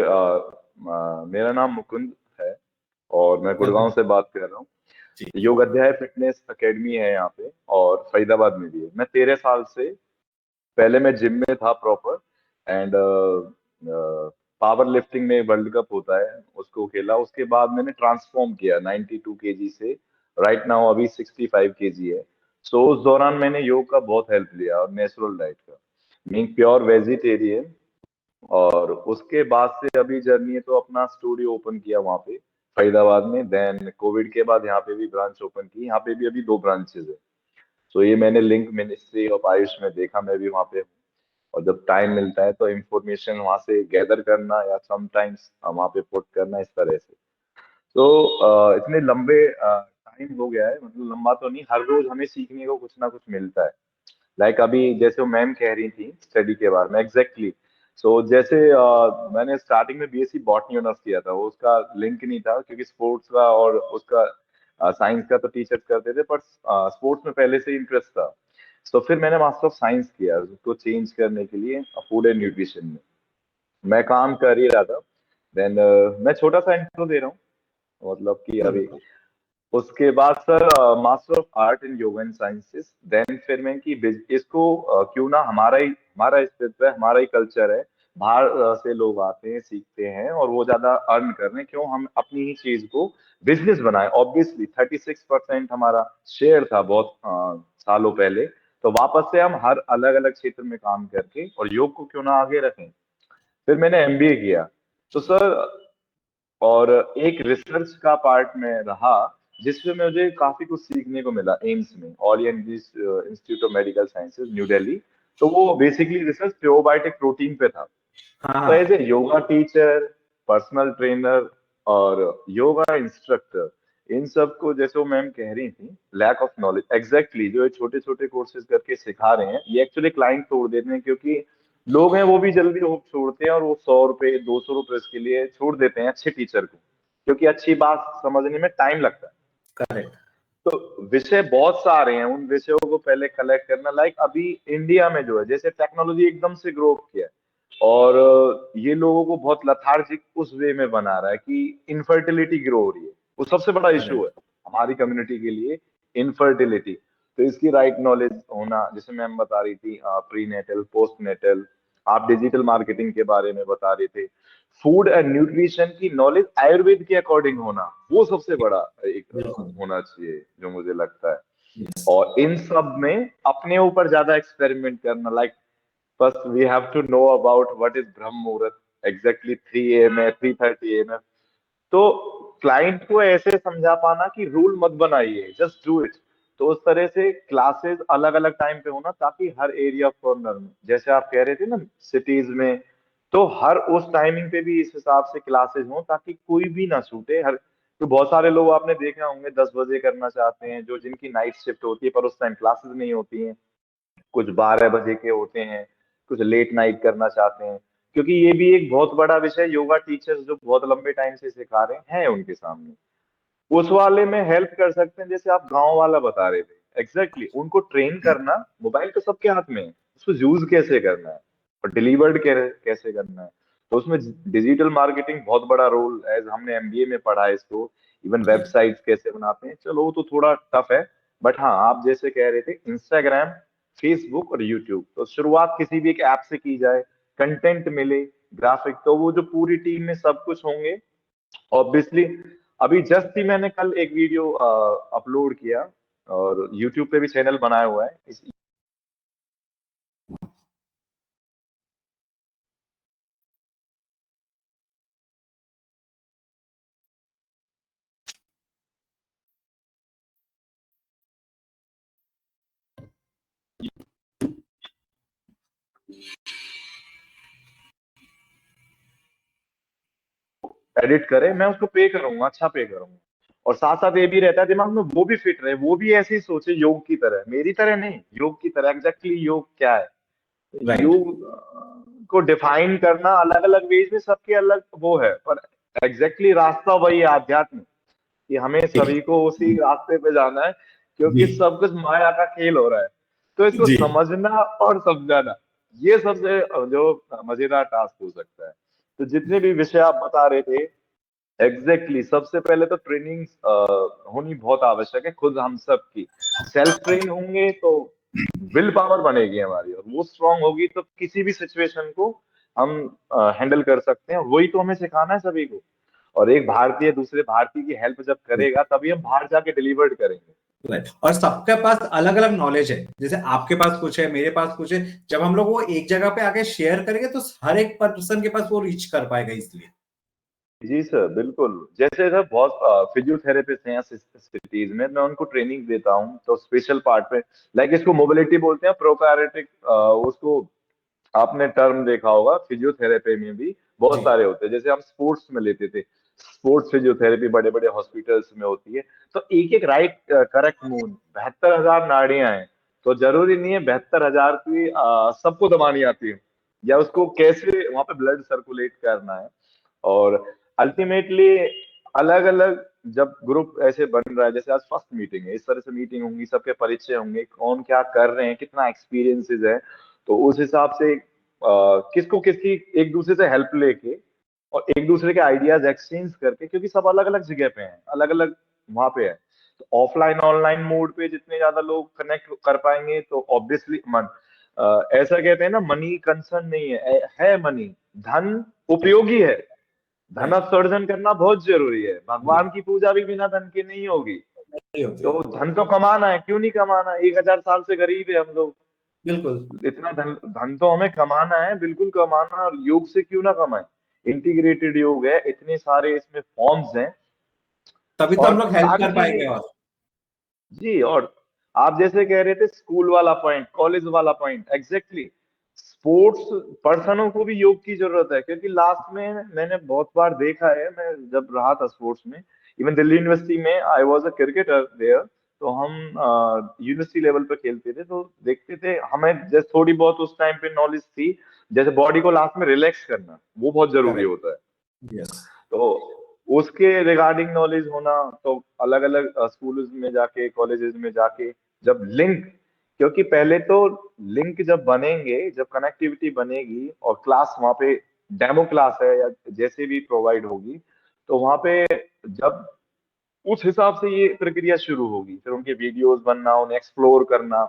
मेरा नाम मुकुंद है और मैं गुड़गांव से बात कर रहा हूँ। जी योग अध्याय फिटनेस एकेडमी है यहाँ पे और फरीदाबाद में भी है। मैं 13 साल से, पहले मैं जिम में था प्रॉपर, एंड पावर लिफ्टिंग में वर्ल्ड कप होता है उसको खेला। उसके बाद मैंने ट्रांसफॉर्म किया 92 केजी से, राइट नाउ अभी 65 केजी है। सो उस दौरान मैंने योग का बहुत हेल्प लिया और नेचुरल डाइट का, मीन प्योर वेजिटेरियन। और उसके बाद से अभी जर्नी है, तो अपना स्टूडियो ओपन किया वहाँ पे फरीदाबाद में। देन कोविड के बाद यहाँ पे भी ब्रांच ओपन की, यहाँ पे भी अभी 2 ब्रांचेज है। तो ये मैंने लिंक मिनिस्ट्री ऑफ आयुष में देखा, मैं भी वहाँ पे हूँ। और जब टाइम मिलता है तो इंफॉर्मेशन वहां से गैदर करना या समटाइम्स वहां पे पुट करना, इस तरह से। तो इतने लंबे टाइम हो गया है, मतलब लंबा तो नहीं, हर रोज हमें सीखने को कुछ ना कुछ मिलता है। लाइक अभी जैसे वो मैम कह रही थी स्टडी के बारे में, एग्जैक्टली। सो जैसे मैंने स्टार्टिंग में बीएससी बॉटनी ऑनर्स किया था, वो उसका लिंक नहीं था क्योंकि स्पोर्ट्स का और उसका साइंस का तो टीचर्स करते थे, पर स्पोर्ट्स में पहले से इंटरेस्ट था। तो फिर मैंने मास्टर ऑफ साइंस किया उसको चेंज करने के लिए फूड एंड न्यूट्रिशन में। मैं काम कर ही रहा था। देन मैं छोटा सा इंट्रो दे रहा हूँ, मतलब कि अभी उसके बाद sir master of art in yoga and sciences. Then फिर मैं कि इसको क्यों ना हमारा अस्तित्व है, हमारा ही कल्चर है, बाहर से लोग आते हैं सीखते हैं और वो ज्यादा अर्न कर रहे हैं, क्यों हम अपनी ही चीज को बिजनेस बनाए। ऑब्वियसली 36% हमारा शेयर था बहुत सालों पहले, तो वापस से हम हर अलग अलग क्षेत्र में काम करके और योग को क्यों ना आगे रखें। फिर मैंने एमबीए किया। तो सर, और एक रिसर्च का पार्ट में रहा जिसमें मुझे काफी कुछ सीखने को मिला एम्स में, all India institute of medical sciences new Delhi. तो वो बेसिकली रिसर्च प्रोबायोटिक प्रोटीन पे था। तो हाँ as a yoga teacher, personal trainer और योगा इंस्ट्रक्टर, इन सब को जैसे वो मैम कह रही थी, लैक ऑफ नॉलेज, एग्जैक्टली जो छोटे छोटे कोर्सेज करके सिखा रहे हैं, ये एक्चुअली क्लाइंट तोड़ देते हैं। क्योंकि लोग हैं वो भी जल्दी होप छोड़ते हैं और वो 100 रुपए 200 रुपए के लिए छोड़ देते हैं अच्छे टीचर को, क्योंकि अच्छी बात समझने में टाइम लगता है। करेक्ट। तो विषय बहुत सारे हैं, उन विषयों को पहले कलेक्ट करना। लाइक अभी इंडिया में जो है, जैसे टेक्नोलॉजी एकदम से ग्रो किया है और ये लोगों को बहुत लथार्जिक उस वे में बना रहा है कि इनफर्टिलिटी ग्रो हो रही है। वो सबसे बड़ा इशू है हमारी कम्युनिटी के लिए, इनफर्टिलिटी। तो इसकी राइट नॉलेज होना, जैसे मैम बता रही थी प्री नेटल पोस्ट नेटल, आप डिजिटल मार्केटिंग के बारे में बता रहे थे, फूड एंड न्यूट्रिशन की नॉलेज आयुर्वेद के अकॉर्डिंग होना, वो सबसे बड़ा एक बिल्कुल। होना चाहिए जो मुझे लगता है। Yes. और इन सब में अपने ऊपर ज्यादा एक्सपेरिमेंट करना। Like first we have to know about what is brahma muhurta, exactly 3 AM है, 3:30 AM है। तो क्लाइंट को ऐसे समझा पाना कि रूल मत बनाइए, जस्ट डू इट। तो उस तरह से क्लासेस अलग अलग टाइम पे होना, ताकि हर एरिया ऑफ कॉर्नर में, जैसे आप कह रहे थे ना सिटीज में, तो हर उस टाइमिंग पे भी इस हिसाब से क्लासेस हो ताकि कोई भी ना छूटे। हर, तो बहुत सारे लोग आपने देखे होंगे 10 बजे करना चाहते हैं, जो जिनकी नाइट शिफ्ट होती है, पर उस टाइम क्लासेस नहीं होती हैं। कुछ 12 बजे के होते हैं, कुछ लेट नाइट करना चाहते हैं। क्योंकि ये भी एक बहुत बड़ा विषय, योगा टीचर्स जो बहुत लंबे टाइम से सिखा रहे हैं उनके सामने, उस वाले में हेल्प कर सकते हैं। जैसे आप गांव वाला बता रहे थे, एग्जैक्टली उनको ट्रेन करना, मोबाइल तो सबके हाथ में है, उसको यूज कैसे करना है और डिलीवर्ड कैसे करना है। तो उसमें डिजिटल मार्केटिंग बहुत बड़ा रोल, एज हमने एमबीए में पढ़ा है इसको। इवन वेबसाइट्स कैसे बनाते हैं, चलो वो तो थोड़ा टफ है, बट हाँ आप जैसे कह रहे थे इंस्टाग्राम, फेसबुक और यूट्यूब, तो शुरुआत किसी भी एक ऐप से की जाए, कंटेंट मिले, ग्राफिक, तो वो जो पूरी टीम में सब कुछ होंगे ऑब्वियसली। अभी जस्ट ही मैंने कल एक वीडियो अपलोड किया और यूट्यूब पे भी चैनल बनाया हुआ है। एडिट करे, मैं उसको पे करूंगा, अच्छा पे करूंगा। और साथ साथ ये भी रहता है दिमाग में, वो भी फिट रहे, वो भी ऐसे ही सोचे योग की तरह, मेरी तरह नहीं, योग की तरह। एग्जैक्टली योग क्या है? Right. योग को डिफाइन करना अलग अलग वेज में सबके अलग वो है, पर एग्जैक्टली रास्ता वही है आध्यात्म, कि हमें सभी को उसी रास्ते पे जाना है, क्योंकि जी। सब कुछ माया का खेल हो रहा है। तो इसको जी। समझना और समझाना, ये सबसे जो मजेदार टास्क हो सकता है। तो जितने भी विषय आप बता रहे थे, एग्जैक्टली सबसे पहले तो ट्रेनिंग होनी बहुत आवश्यक है, खुद हम सब की। सेल्फ ट्रेन होंगे तो विल पावर बनेगी हमारी, और वो स्ट्रांग होगी तो किसी भी सिचुएशन को हम हैंडल कर सकते हैं। वही तो हमें सिखाना है सभी को। और एक भारतीय दूसरे भारतीय की हेल्प जब करेगा तभी हम बाहर जाके डिलीवर्ड करेंगे। Right. और सबके पास अलग अलग नॉलेज है, जैसे आपके पास कुछ है, मेरे पास कुछ है। जब हम लोग वो एक जगह पे आके शेयर करेंगे तो हर एक पर्सन के पास वो रीच कर पाएगा इसलिए। जी सर, बिल्कुल। जैसे सर बहुत फिजियोथेरेपिस्ट हैं सिटीज में, मैं उनको ट्रेनिंग देता हूँ तो स्पेशल पार्ट पे, लाइक इसको मोबिलिटी बोलते हैं, प्रोकायरेटिक, उसको आपने टर्म देखा होगा। फिजियोथेरेपी में भी बहुत जी। सारे होते हैं, जैसे हम स्पोर्ट्स में लेते थे, स्पोर्ट्स फिजियोथेरेपी बड़े बड़े हॉस्पिटल्स में होती है। तो एक एक राइट करेक्ट मूव, 72,000 नाड़ियां हैं, तो जरूरी नहीं है 72,000 की सबको दबानी आती है, या उसको कैसे वहां पे ब्लड सर्कुलेट करना है। और अल्टीमेटली अलग अलग जब ग्रुप ऐसे बन रहा है, जैसे आज फर्स्ट मीटिंग है, इस तरह से मीटिंग होंगी, सबके परिचय होंगे, कौन क्या कर रहे हैं, कितना एक्सपीरियंसेस है, तो उस हिसाब से किसको किसकी एक दूसरे से हेल्प लेके और एक दूसरे के आइडियाज एक्सचेंज करके, क्योंकि सब अलग अलग जगह पे हैं, अलग अलग वहां पे है। तो ऑफलाइन ऑनलाइन मोड पे जितने ज्यादा लोग कनेक्ट कर पाएंगे तो ऑब्वियसली ऐसा कहते हैं ना, मनी कंसर्न नहीं है मनी, धन उपयोगी है। धन Right. सर्जन करना बहुत जरूरी है। भगवान की पूजा भी बिना धन के नहीं होगी। नहीं होती तो है। धन तो कमाना है, क्यों नहीं कमाना? 1,000 साल से गरीब है हम लोग, बिल्कुल। इतना धन धन तो हमें कमाना है, बिल्कुल कमाना। और योग से क्यों ना कमाए? इंटीग्रेटेड योग है, इतने सारे इसमें फॉर्म्स हैं, तभी तो और हम लोग हेल्प सारी कर चीजें। पाएंगे। और जी, और आप जैसे कह रहे थे स्कूल वाला पॉइंट, कॉलेज वाला पॉइंट, एग्जैक्टली स्पोर्ट्स पर्सनों को भी योग की जरूरत है, क्योंकि लास्ट में मैंने बहुत बार देखा है, मैं जब रहा था स्पोर्ट्स में, इवन दिल्ली यूनिवर्सिटी में, I was a cricketer there, तो हम यूनिवर्सिटी लेवल पे खेलते थे, तो देखते थे, हमें जैसे थोड़ी बहुत उस टाइम पे नॉलेज थी, जैसे बॉडी को लास्ट में रिलैक्स करना वो बहुत जरूरी करेक्ट। होता है। यस। तो उसके रिगार्डिंग नॉलेज होना, तो अलग अलग स्कूल्स में जाके, कॉलेजेस में जाके जब लिंक, क्योंकि पहले तो लिंक जब बनेंगे, जब कनेक्टिविटी बनेगी और क्लास वहां पे डेमो क्लास है या जैसे भी प्रोवाइड होगी, तो वहां पे जब उस हिसाब से ये प्रक्रिया शुरू होगी, फिर उनके वीडियोस बनना, उन्हें एक्सप्लोर करना।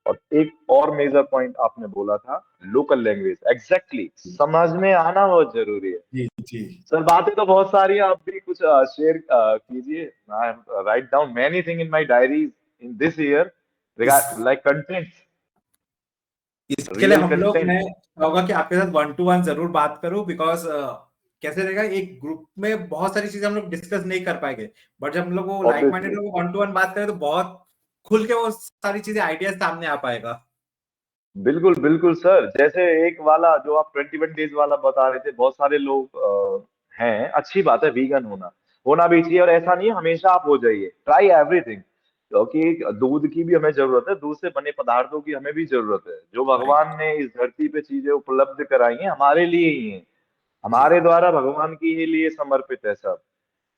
और एक और मेजर पॉइंट आपने बोला था, लोकल लैंग्वेज, एग्जैक्टली समझ में आना बहुत जरूरी है। जी। जी। सर बातें तो बहुत सारी हैं, आप भी कुछ शेयर कीजिए। I write down many thing in my diary in this year, इस लाइक कंटेंट, इसके लिए रियल हम लोग, कंटेंट। मैं चाहूंगा कि आपके साथ 1 to 1 जरूर बात करूं, बिकॉज कैसे रहेगा, एक ग्रुप में बहुत सारी चीजें हम लोग डिस्कस नहीं कर पाएंगे, बट जब हम लोग वो लाइक माइंडेड ऑब्वियसली, लोग 1 to 1 बात करें तो बहुत खुल के वो सारी चीजें, आइडियाज सामने आ पाएगा। बिल्कुल बिल्कुल सर। जैसे एक वाला जो आप 21 डेज वाला बता रहे थे, बहुत सारे लोग हैं, अच्छी बात है, वीगन होना होना भी चाहिए, और ऐसा नहीं है हमेशा आप हो जाइए, ट्राई एवरीथिंग, क्योंकि दूध की भी हमें जरूरत है, दूध से बने पदार्थों की हमें भी जरूरत है। जो राइट। भगवान ने इस धरती पे चीजें उपलब्ध कराई हैं हमारे लिए ही है, जी। हमारे द्वारा भगवान की ही लिए समर्पित है सब।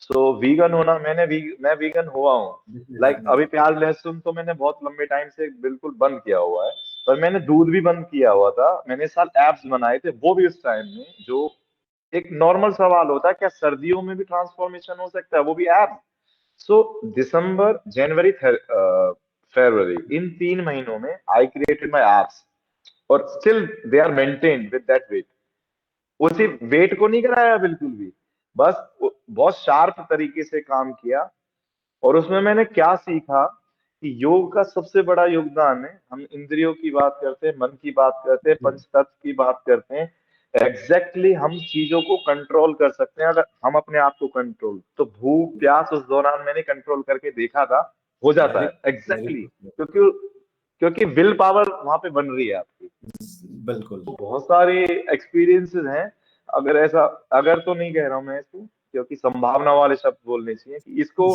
सो वीगन होना, मैं वीगन हुआ हूँ। लाइक अभी प्याज लहसुन तो मैंने बहुत लंबे टाइम से बिल्कुल बंद किया हुआ है, पर मैंने दूध भी बंद किया हुआ था। मैंने साल एब्स बनाए थे, वो भी उस टाइम में। जो एक नॉर्मल सवाल होता है, क्या सर्दियों में भी ट्रांसफॉर्मेशन हो सकता है, वो भी एब्स? सो दिसंबर, जनवरी, फरवरी, इन 3 महीनों में आई क्रिएटेड माई एब्स, और still they are maintained with that weight. उसी वेट को नहीं कराया बिल्कुल भी, बस बहुत शार्प तरीके से काम किया। और उसमें मैंने क्या सीखा कि योग का सबसे बड़ा योगदान है, हम इंद्रियों की बात करते हैं, मन की बात करते हैं, पंच तत्व की बात करते हैं, एग्जैक्टली हम चीजों को कंट्रोल कर सकते हैं अगर हम अपने आप को कंट्रोल। तो भूख प्यास उस दौरान मैंने कंट्रोल करके देखा था, हो जाता वेरी है वेरी एग्जैक्टली, क्योंकि क्योंकि विल पावर वहां पे बन रही है आपकी। बिल्कुल। बहुत सारे एक्सपीरियंसेस हैं। अगर ऐसा, अगर तो नहीं कह रहा हूं मैं इसको, क्योंकि संभावना वाले शब्द बोलने चाहिए, कि इसको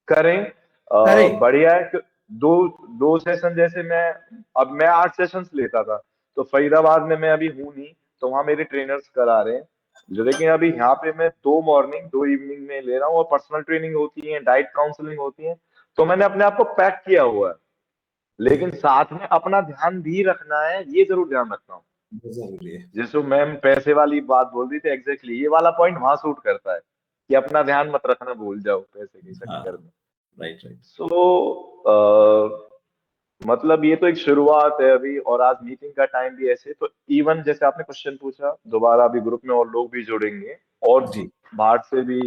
करें, करें। बढ़िया है। दो दो सेशन, जैसे मैं 8 सेशंस लेता था, तो फरीदाबाद में मैं अभी हूँ नहीं, तो वहाँ मेरे ट्रेनर्स करा रहे हैं जो, लेकिन अभी यहाँ पे मैं 2 मॉर्निंग 2 इवनिंग में ले रहा हूँ, और पर्सनल ट्रेनिंग होती है, डाइट काउंसलिंग होती है, तो मैंने अपने आप को पैक किया हुआ है, लेकिन साथ में अपना ध्यान भी रखना है, ये जरूर ध्यान रखता हूँ। वो जरूरी है। जैसे मैम पैसे वाली बात बोल रही थी, एग्जैक्टली ये वाला पॉइंट वहां सूट करता है कि अपना ध्यान मत रखना, भूल जाओ पैसे के चक्कर में। Right right. सो मतलब ये तो एक शुरुआत है अभी, और आज मीटिंग का टाइम भी ऐसे, तो इवन जैसे आपने क्वेश्चन पूछा, दोबारा अभी ग्रुप में और लोग भी जुड़ेंगे, और जी। बाहर से भी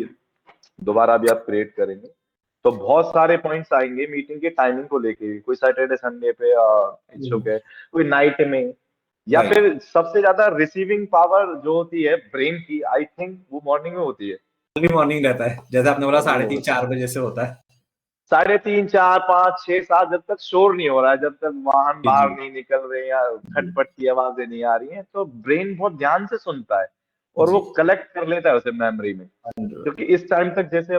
दोबारा भी आप क्रिएट करेंगे, तो बहुत सारे पॉइंट्स आएंगे मीटिंग के टाइमिंग को लेके, कोई सैटरडे संडे पे इच्छुक है, कोई नाइट में, या Right. फिर सबसे ज्यादा रिसीविंग पावर जो होती है ब्रेन की, आई थिंक वो मॉर्निंग में होती है। अर्ली मॉर्निंग रहता है, जैसे आपने बोला Morning 3:30 4 बजे से होता है। 3:30 4 5 6 7, जब तक शोर नहीं हो रहा है, जब तक वाहन जी, बाहर जी। नहीं निकल रहे या खटपट की आवाजें नहीं आ रही हैं, तो ब्रेन बहुत ध्यान से सुनता है और वो जी। कलेक्ट कर लेता है उसे मेमोरी में। क्योंकि इस टाइम तक जैसे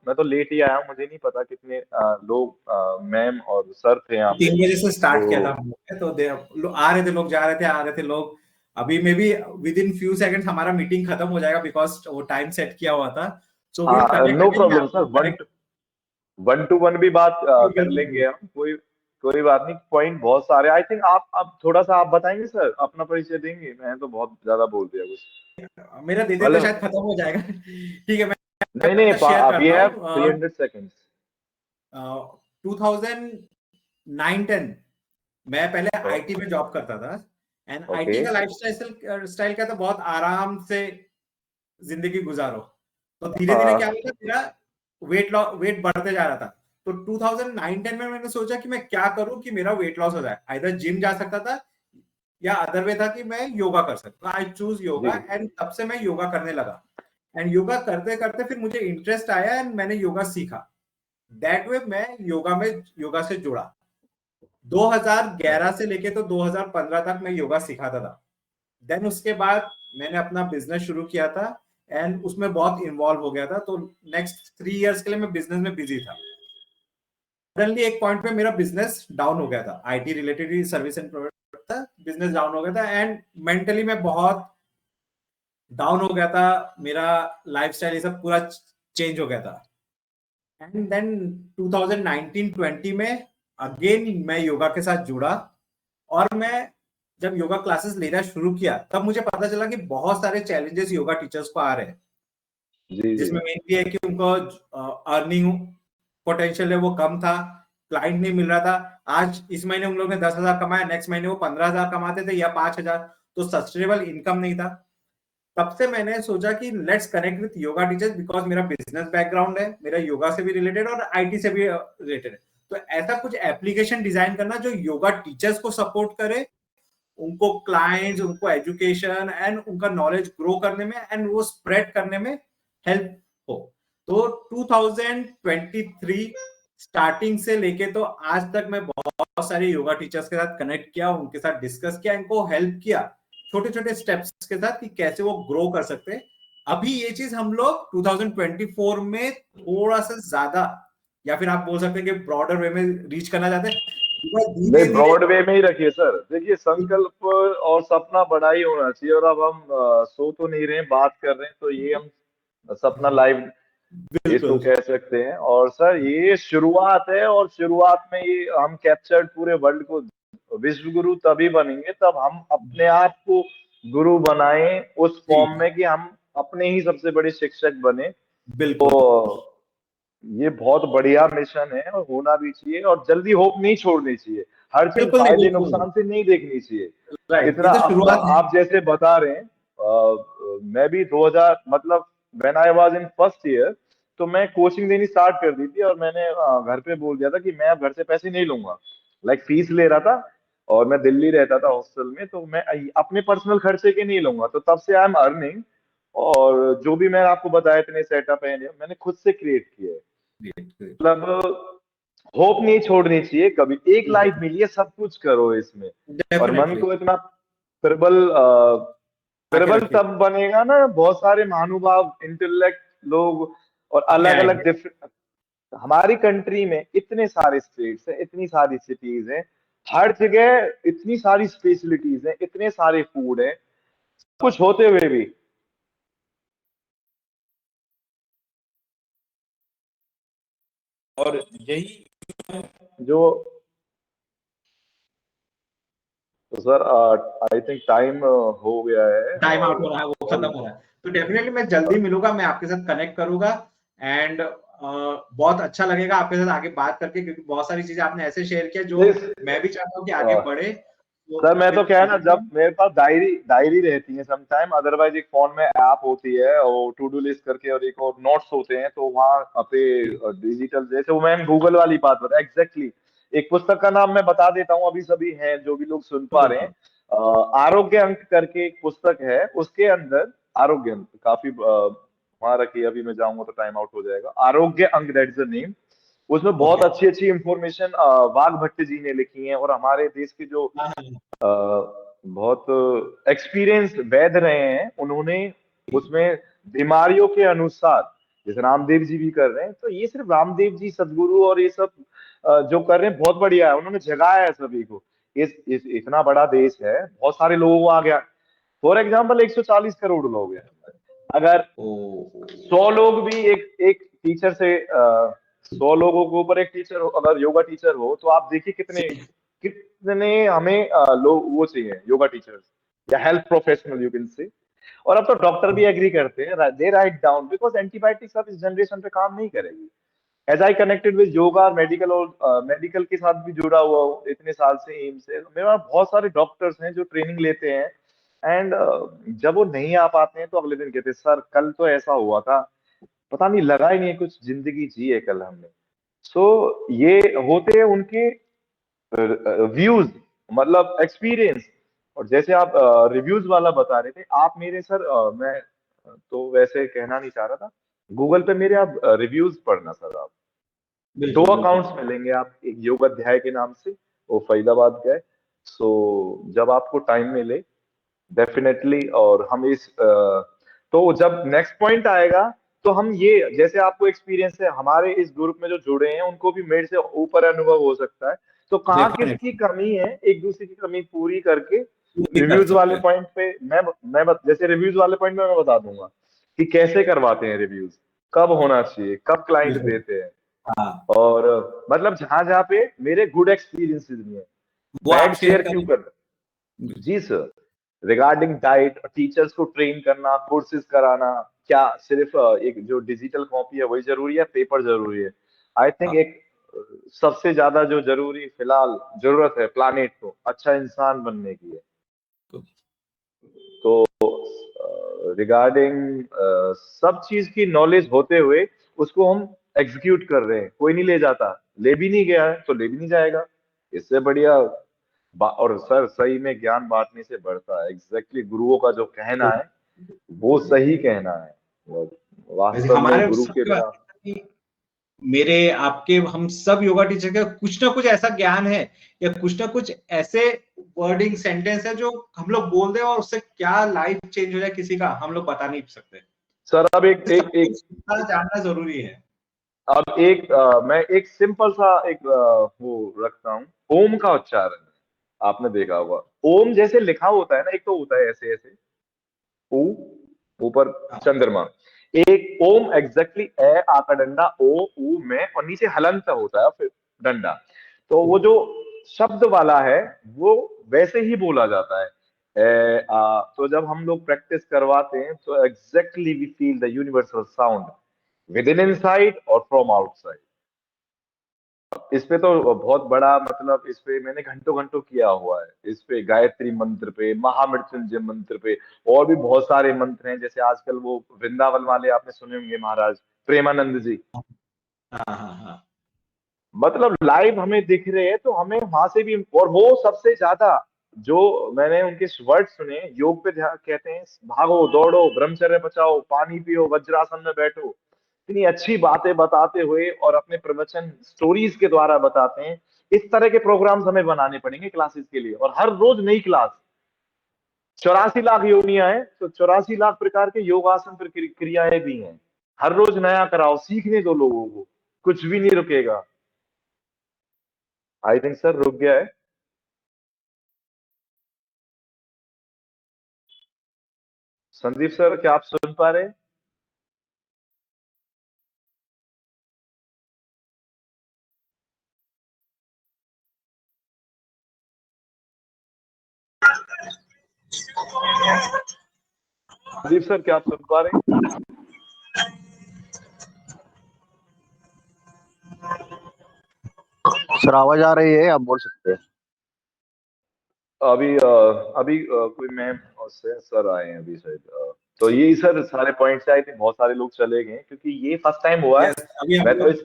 मैं तो लेट ही आया हूँ, मुझे नहीं पता कितने लोग मैम और सर थे यहाँ पे। 3 बजे से स्टार्ट तो किया था हम लोग ने, तो आ रहे थे लोग, जा रहे थे, आ रहे थे लोग। अभी में भी विद इन फ्यू सेकंड्स हमारा मीटिंग खत्म हो जाएगा, बिकॉज वो टाइम सेट किया हुआ था। So we will connect no again. Problem sir, 1-to-1 भी बात कर लेंगे हम, कोई बात नहीं। पॉइंट बहुत सारे, आई थिंक आप थोड़ा सा आप बताएंगे सर, अपना परिचय देंगे? मैं तो बहुत ज्यादा बोल दिया कुछ। मेरा देते तो हेलो। शायद खत्म हो जाएगा। ठीक है, मैं नहीं, शेयर वी करता हैव हूँ। 300 सेकंड्स। 2009-10 मैं पहले आईटी में जॉब करता था, एंड आईटी का लाइफस्टाइल क्या था, बहुत आराम से जिंदगी गुजारो। तो धीरे धीरे क्या होता, मेरा वेट बढ़ते जा रहा था। तो 2009-10 में मैंने सोचा कि मैं क्या करूं कि मेरा वेट लॉस हो जाए। आइदर जिम जा सकता था, या अदर वे था कि मैं योगा कर सकता। आई चूज योगा, एंड तब से मैं योगा करने लगा। एंड योगा करते करते फिर मुझे इंटरेस्ट आया, एंड मैंने योगा सीखा। दैट वे मैं योगा से जुड़ा। 2011 से लेके तो 2015 तक मैं योगा सिखाता था। देन उसके बाद मैंने अपना बिजनेस शुरू किया था, एंड उसमें बहुत इन्वॉल्व हो गया था। तो नेक्स्ट 3 इयर्स के लिए मैं बिजनेस में बिजी था। सडनली एक पॉइंट पे मेरा बिजनेस डाउन हो गया था, IT related he service and product था, बिजनेस डाउन हो गया था, एंड मेंटली मैं बहुत डाउन हो गया था। मेरा लाइफस्टाइल ये सब पूरा चेंज हो गया था। एंड देन 2019-20 में अगेन मैं योगा के साथ जुड़ा, और मैं जब योगा क्लासेस लेना शुरू किया, तब मुझे पता चला कि बहुत सारे चैलेंजेस योगा टीचर्स को आ रहे हैं, जिसमें मेन ये है कि उनको अर्निंग पोटेंशियल है वो कम था, क्लाइंट नहीं मिल रहा था। आज इस महीने उन लोगों ने 10,000 कमाया, नेक्स्ट महीने वो 15,000 कमाते थे या 5,000, तो सस्टेनेबल इनकम नहीं था। तब से मैंने सोचा कि let's connect with yoga teachers, because मेरा बिजनेस बैकग्राउंड है, मेरा योगा से भी रिलेटेड और आईटी से भी रिलेटेड है। तो ऐसा कुछ एप्लीकेशन डिजाइन करना जो योगा टीचर्स को सपोर्ट करे, उनको क्लाइंट्स, उनको एजुकेशन एंड उनका नॉलेज ग्रो करने में एंड वो स्प्रेड करने में हेल्प हो। तो 2023 स्टार्टिंग से लेके तो आज तक मैं बहुत सारे योगा टीचर्स के साथ कनेक्ट किया, उनके साथ डिस्कस किया, इनको हेल्प किया छोटे छोटे स्टेप्स के साथ कि कैसे वो ग्रो कर सकते हैं। अभी ये चीज हम लोग 2024 में थोड़ा सा ज्यादा, या फिर आप बोल सकते हैं कि ब्रॉडर वे में रीच करना चाहते हैं। नहीं, ब्रॉड वे में ही रखिए सर। देखिए, संकल्प और सपना बड़ा ही होना चाहिए, और अब हम सो तो नहीं रहे, बात कर रहे हैं, तो ये हम सपना लाइव इसको कह सकते हैं। और सर ये शुरुआत है, और शुरुआत में ये हम कैप्चर्ड पूरे वर्ल्ड को विश्व गुरु तभी बनेंगे तब हम अपने आप को गुरु बनाएं उस फॉर्म में कि हम अपने ही सबसे बड़े शिक्षक बने। बिल्कुल। तो ये बहुत बढ़िया मिशन है, और होना भी चाहिए, और जल्दी होप नहीं छोड़नी चाहिए। हर चीज बिल्कुल फायदे बिल्कुल। नुकसान से नहीं देखनी चाहिए। राइट, इतना ये तो शुरुआत है। आप जैसे बता रहे हैं, मैं भी 2000 मतलब when I was in first year, तो मैं कोचिंग देनी स्टार्ट कर दी थी, और मैंने घर पे बोल दिया था कि मैं अब घर से पैसे नहीं लूंगा। लाइक फीस ले रहा था, और मैं दिल्ली रहता था हॉस्टल में, तो मैं अपने पर्सनल खर्चे के नहीं लूंगा। तो तब से आई एम अर्निंग, और जो भी मैं आपको बताया इतने सेटअप है मैंने खुद से क्रिएट किए है। मतलब होप नहीं छोड़नी चाहिए कभी। एक लाइफ मिली है, सब कुछ करो इसमें, और मन को इतना प्रबल तब बनेगा ना, बहुत सारे महानुभाव, इंटेलेक्ट लोग, और अलग अलग डिफरेंट, हमारी कंट्री में इतने सारे स्टेट्स हैं, इतनी सारी सिटीज हैं, हर जगह इतनी सारी स्पेशलिटीज हैं, इतने सारे फूड हैं, कुछ होते हुए भी और यही जो, तो सर आई थिंक टाइम हो गया है टाइम आउट और हो रहा है, वो खत्म हो रहा है। तो डेफिनेटली मैं जल्दी मिलूंगा, मैं आपके साथ कनेक्ट करूंगा एंड बहुत अच्छा लगेगा आपके साथ आगे बात करके, क्योंकि बहुत सारी चीजें आपने ऐसे शेयर किया जो मैं भी चाहता हूँ कि आगे बढ़े। सर मैं तो क्या है ना, जब मेरे पास डायरी रहती है समटाइम, अदरवाइज एक फोन में ऐप होती है और टू डू लिस्ट करके, और एक और नोट्स होते हैं, तो वहाँ पे डिजिटल, जैसे वो मैंने गूगल वाली बात बताई एग्जैक्टली। एक पुस्तक का नाम मैं बता देता हूँ, अभी सभी हैं जो भी लोग सुन पा रहे हैं, आरोग्य अंक करके एक पुस्तक है, उसके अंदर आरोग्य अंक काफी वहां रखी, अभी मैं जाऊंगा तो टाइम आउट हो जाएगा, आरोग्य अंक दैट इज द नेम। उसमें बहुत अच्छी अच्छी इंफॉर्मेशन वाघ भट्ट जी ने लिखी है, और हमारे देश के जो बहुत एक्सपीरियंस वैद्य रहे हैं, उन्होंने उसमें बीमारियों के अनुसार, जैसे रामदेव जी भी कर रहे हैं, तो ये सिर्फ रामदेव जी सदगुरु और ये सब जो कर रहे हैं बहुत बढ़िया है, उन्होंने जगाया है सभी को। इस इतना बड़ा देश है, बहुत सारे लोगों को आ गया, फॉर एग्जाम्पल 140 करोड़ लोग हैं, अगर 100 लोग भी एक एक टीचर से 100 लोगों के ऊपर एक टीचर हो, अगर योगा टीचर हो, तो आप देखिए कितने कितने हमें लोग वो चाहिए, योगा टीचर्स या health professional you can say. और अब तो डॉक्टर भी एग्री करते हैं, they write down, because antibiotics अब इस जनरेशन पे काम नहीं करेगी। As I connected with yoga medical, और मेडिकल के साथ भी जुड़ा हुआ हूँ इतने साल से, एम्स से, मेरे पास बहुत सारे डॉक्टर्स हैं जो ट्रेनिंग लेते हैं, एंड जब वो नहीं आ पाते हैं तो अगले दिन कहते हैं सर कल तो ऐसा हुआ था, पता नहीं लगा ही नहीं कुछ जिंदगी जी है कल हमने। सो ये होते हैं उनके व्यूज, मतलब एक्सपीरियंस। और जैसे आप रिव्यूज वाला बता रहे थे, आप मेरे सर मैं तो वैसे कहना नहीं चाह रहा था, गूगल पे मेरे आप रिव्यूज पढ़ना सर, आप दो अकाउंट्स मिलेंगे, आप एक योग अध्याय के नाम से, वो फरीदाबाद का है। सो जब आपको टाइम मिले डेफिनेटली, और हम इस तो जब नेक्स्ट पॉइंट आएगा, तो हम ये, जैसे आपको एक्सपीरियंस है, हमारे इस ग्रुप में जो जुड़े हैं उनको भी मेरे से ऊपर अनुभव हो सकता है, तो कहाँ किसकी कमी है, एक दूसरे की कमी पूरी करके रिव्यूज वाले पॉइंट पे जैसे रिव्यूज वाले पॉइंट में मैं बता दूंगा कि कैसे करवाते हैं रिव्यूज, कब होना चाहिए, कब क्लाइंट देते हैं, और मतलब जहां जहां पे मेरे गुड एक्सपीरियंसेस भी हैं, बैड शेयर क्यों कर। जी सर, रिगार्डिंग डाइट, टीचर्स को ट्रेन करना, कोर्सेज कराना, क्या सिर्फ एक जो डिजिटल कॉपी है वही जरूरी है, पेपर जरूरी है? आई थिंक एक सबसे ज्यादा जो जरूरी फिलहाल जरूरत है प्लानेट को अच्छा इंसान बनने की है। तो रिगार्डिंग सब चीज की नॉलेज होते हुए उसको हम एग्जीक्यूट कर रहे हैं, कोई नहीं ले जाता, ले भी नहीं गया है तो ले भी नहीं जाएगा, इससे बढ़िया और सर सही में ज्ञान बांटने से बढ़ता है, एग्जैक्टली गुरुओं का जो कहना है वो सही कहना है, वास्तव में गुरु के बिना। मेरे आपके हम सब योगा टीचर का कुछ ना कुछ ऐसा ज्ञान है, या कुछ ना कुछ ऐसे वर्डिंग सेंटेंस है जो हम लोग बोल दे और उससे क्या लाइफ चेंज हो जाए किसी का, हम लोग बता नहीं सकते सर अब एक जानना जरूरी है। अब मैं एक सिंपल सा एक वो रखता हूँ, ओम का उच्चारण आपने देखा होगा, ओम जैसे लिखा होता है ना, एक तो होता है ऐसे ऐसे ऊ, ऊपर चंद्रमा, एक ओम एग्जैक्टली ए आका डंडा ओ ऊ में, और नीचे हलंत होता है फिर डंडा, तो वो जो शब्द वाला है वो वैसे ही बोला जाता है ए आ। तो जब हम लोग प्रैक्टिस करवाते हैं तो exactly we feel the universal sound within inside और फ्रॉम आउटसाइड। इस पे तो बहुत बड़ा, मतलब इस पे मैंने घंटों घंटों किया हुआ है, इस पे गायत्री मंत्र पे, महामृत्युंजय मंत्र पे, और भी बहुत सारे मंत्र हैं, जैसे आजकल वो वृंदावन वाले आपने सुने होंगे महाराज प्रेमानंद जी, मतलब लाइव हमें दिख रहे हैं, तो हमें वहां से भी, और वो सबसे ज्यादा जो मैंने उनके वर्ड सुने, योग पे ध्यान कहते हैं भागो दौड़ो ब्रह्मचर्य बचाओ पानी पियो वज्रासन में बैठो, इतनी अच्छी बातें बताते हुए और अपने प्रवचन स्टोरीज के द्वारा बताते हैं। इस तरह के प्रोग्राम्स हमें बनाने पड़ेंगे क्लासेस के लिए, और हर रोज नई क्लास। 84 लाख योनियां हैं, तो 84 लाख प्रकार के योगासन क्रियाएं भी हैं, हर रोज नया कराओ, सीखने दो लोगों को, कुछ भी नहीं रुकेगा। आई थिंक सर रुक गया है। संदीप सर, क्या आप सुन पा रहे हैं? संदीप सर, क्या आप सुन पा रहे हैं? सर आवाज आ रही है, आप बोल सकते हैं। अभी कोई मैम और सर आए हैं अभी शायद। तो ये सर सारे पॉइंट्स आए थे, बहुत सारे लोग चले गए क्योंकि ये फर्स्ट टाइम हुआ है। यस, अभी हम मैं तो लोग इस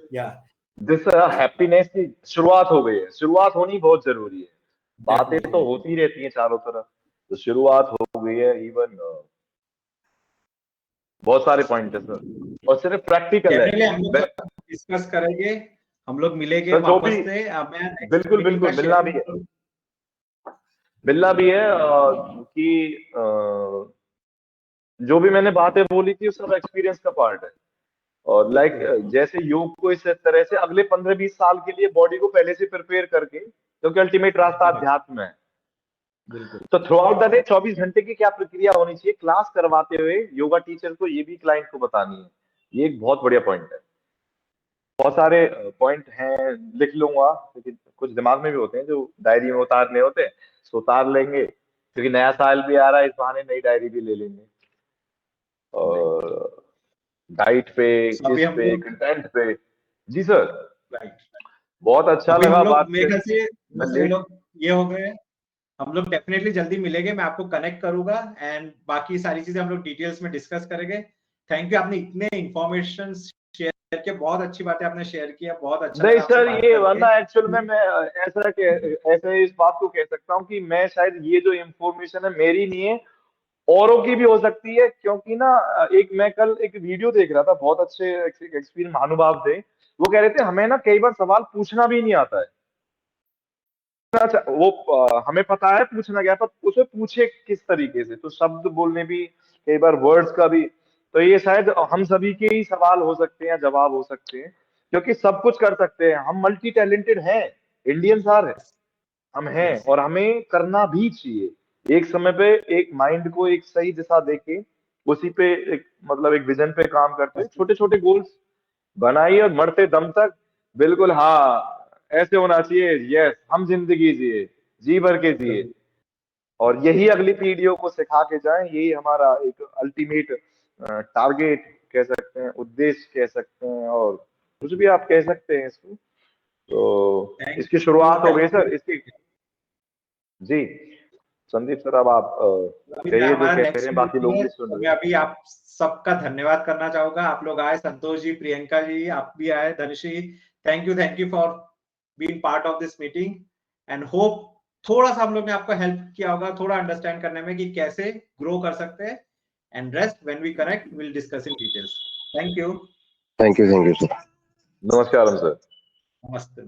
जिस हैप्पीनेस की शुरुआत हो गई है, शुरुआत होनी बहुत जरूरी है। बातें तो होती रहती हैं चारों तरफ, तो शुरुआत हो गई है। इवन बहुत सारे पॉइंट है सर, और सिर्फ प्रैक्टिकल है। डेफिनेटली हम लोग डिस्कस करेंगे, हम लोग मिलेंगे सर जो वापस भी, से। अब मैं next बिल्कुल meeting बिल्कुल का मिलना भी है, मिलना भी है। कि जो भी मैंने बातें बोली थी, सब एक्सपीरियंस का पार्ट है। और लाइक जैसे योग को इस तरह से अगले 15-20 साल के लिए बॉडी को पहले से प्रिपेयर करके, क्योंकि अल्टीमेट रास्ता अध्यात्म है। बिल्कुल। तो थ्रू आउट द डे 24 घंटे की क्या प्रक्रिया होनी चाहिए, क्लास करवाते हुए योगा टीचर को ये भी क्लाइंट को बतानी है। ये एक बहुत बढ़िया पॉइंट है। बहुत सारे पॉइंट हैं, लिख लूंगा, लेकिन कुछ दिमाग में भी होते हैं जो डायरी में उतारने होते हैं, तो उतार लेंगे, क्योंकि नया साल भी आ रहा है, इस बहाने नई डायरी भी ले लेंगे। और डाइट पे, अभी किस हम पे, लोग कंटेंट पे। जी सर, राइट, बहुत अच्छा अभी हम लगा लोग बात मेरे ख्याल करके। से मैं दूसरे लेट, लोग ये हो गए। हम लोग डेफिनेटली जल्दी मिलेंगे, मैं आपको कनेक्ट करूंगा एंड बाकी सारी चीजें हम लोग डिटेल्स में डिस्कस करेंगे। थैंक यू, आपने इतने इंफॉर्मेशन शेयर किया, बहुत अच्छी बातें आपने शेयर किया, बहुत अच्छा नहीं लगा आपसे सर, बात ये करके। वरना एक्चुअल में मैं ऐसे इस बात को कह सकता हूँ कि मैं शायद ये जो इंफॉर्मेशन है मेरी नहीं है, औरों की भी हो सकती है। क्योंकि ना एक मैं कल एक वीडियो देख रहा था, बहुत अच्छे एक्सपीरियंस महानुभाव थे। वो कह रहे थे हमें ना कई बार सवाल पूछना भी नहीं आता है। अच्छा, वो हमें पता है पूछना क्या है, पर उसे पूछे किस तरीके से, तो शब्द बोलने भी, कई बार वर्ड्स का भी। तो ये शायद हम सभी के ही सवाल हो सकते हैं, जवाब हो सकते हैं, क्योंकि सब कुछ कर सकते हैं हम, मल्टी टैलेंटेड हैं, इंडियंस आर है, हम हैं, और हमें करना भी चाहिए। एक समय पे एक माइंड को एक सही दिशा देके उसी पे एक मतलब एक विजन पे काम करते, छोटे छोटे गोल्स बनाइए और मरते दम तक बिल्कुल हाँ ऐसे होना चाहिए। यस, हम जिंदगी जिए, जी भर के जिए, और यही अगली पीढ़ियों को सिखा के जाएं। यही हमारा एक अल्टीमेट टारगेट कह सकते हैं, उद्देश्य कह सकते हैं, और कुछ भी आप कह सकते हैं इसको। तो इसकी शुरुआत हो गई सर, इसकी। जी संदीप सर, अब आप कहिए जो हमारा कह रहे नेक्स्ट हैं, बाकी मीटिंग लोग है, भी सुन तो रहे मैं अभी आप सबका धन्यवाद करना चाहूंगा। आप लोग आए, संतोष जी, प्रियंका जी, आप भी आए, Dhanashree, thank you for being part of this meeting and hope थोड़ा सा हम लोग ने आपको हेल्प किया होगा, थोड़ा अंडरस्टैंड करने में कि कैसे ग्रो कर सकते हैं। And rest when we connect will discuss in details. Thank you thank you sir. नमस्कार सर। नमस्ते।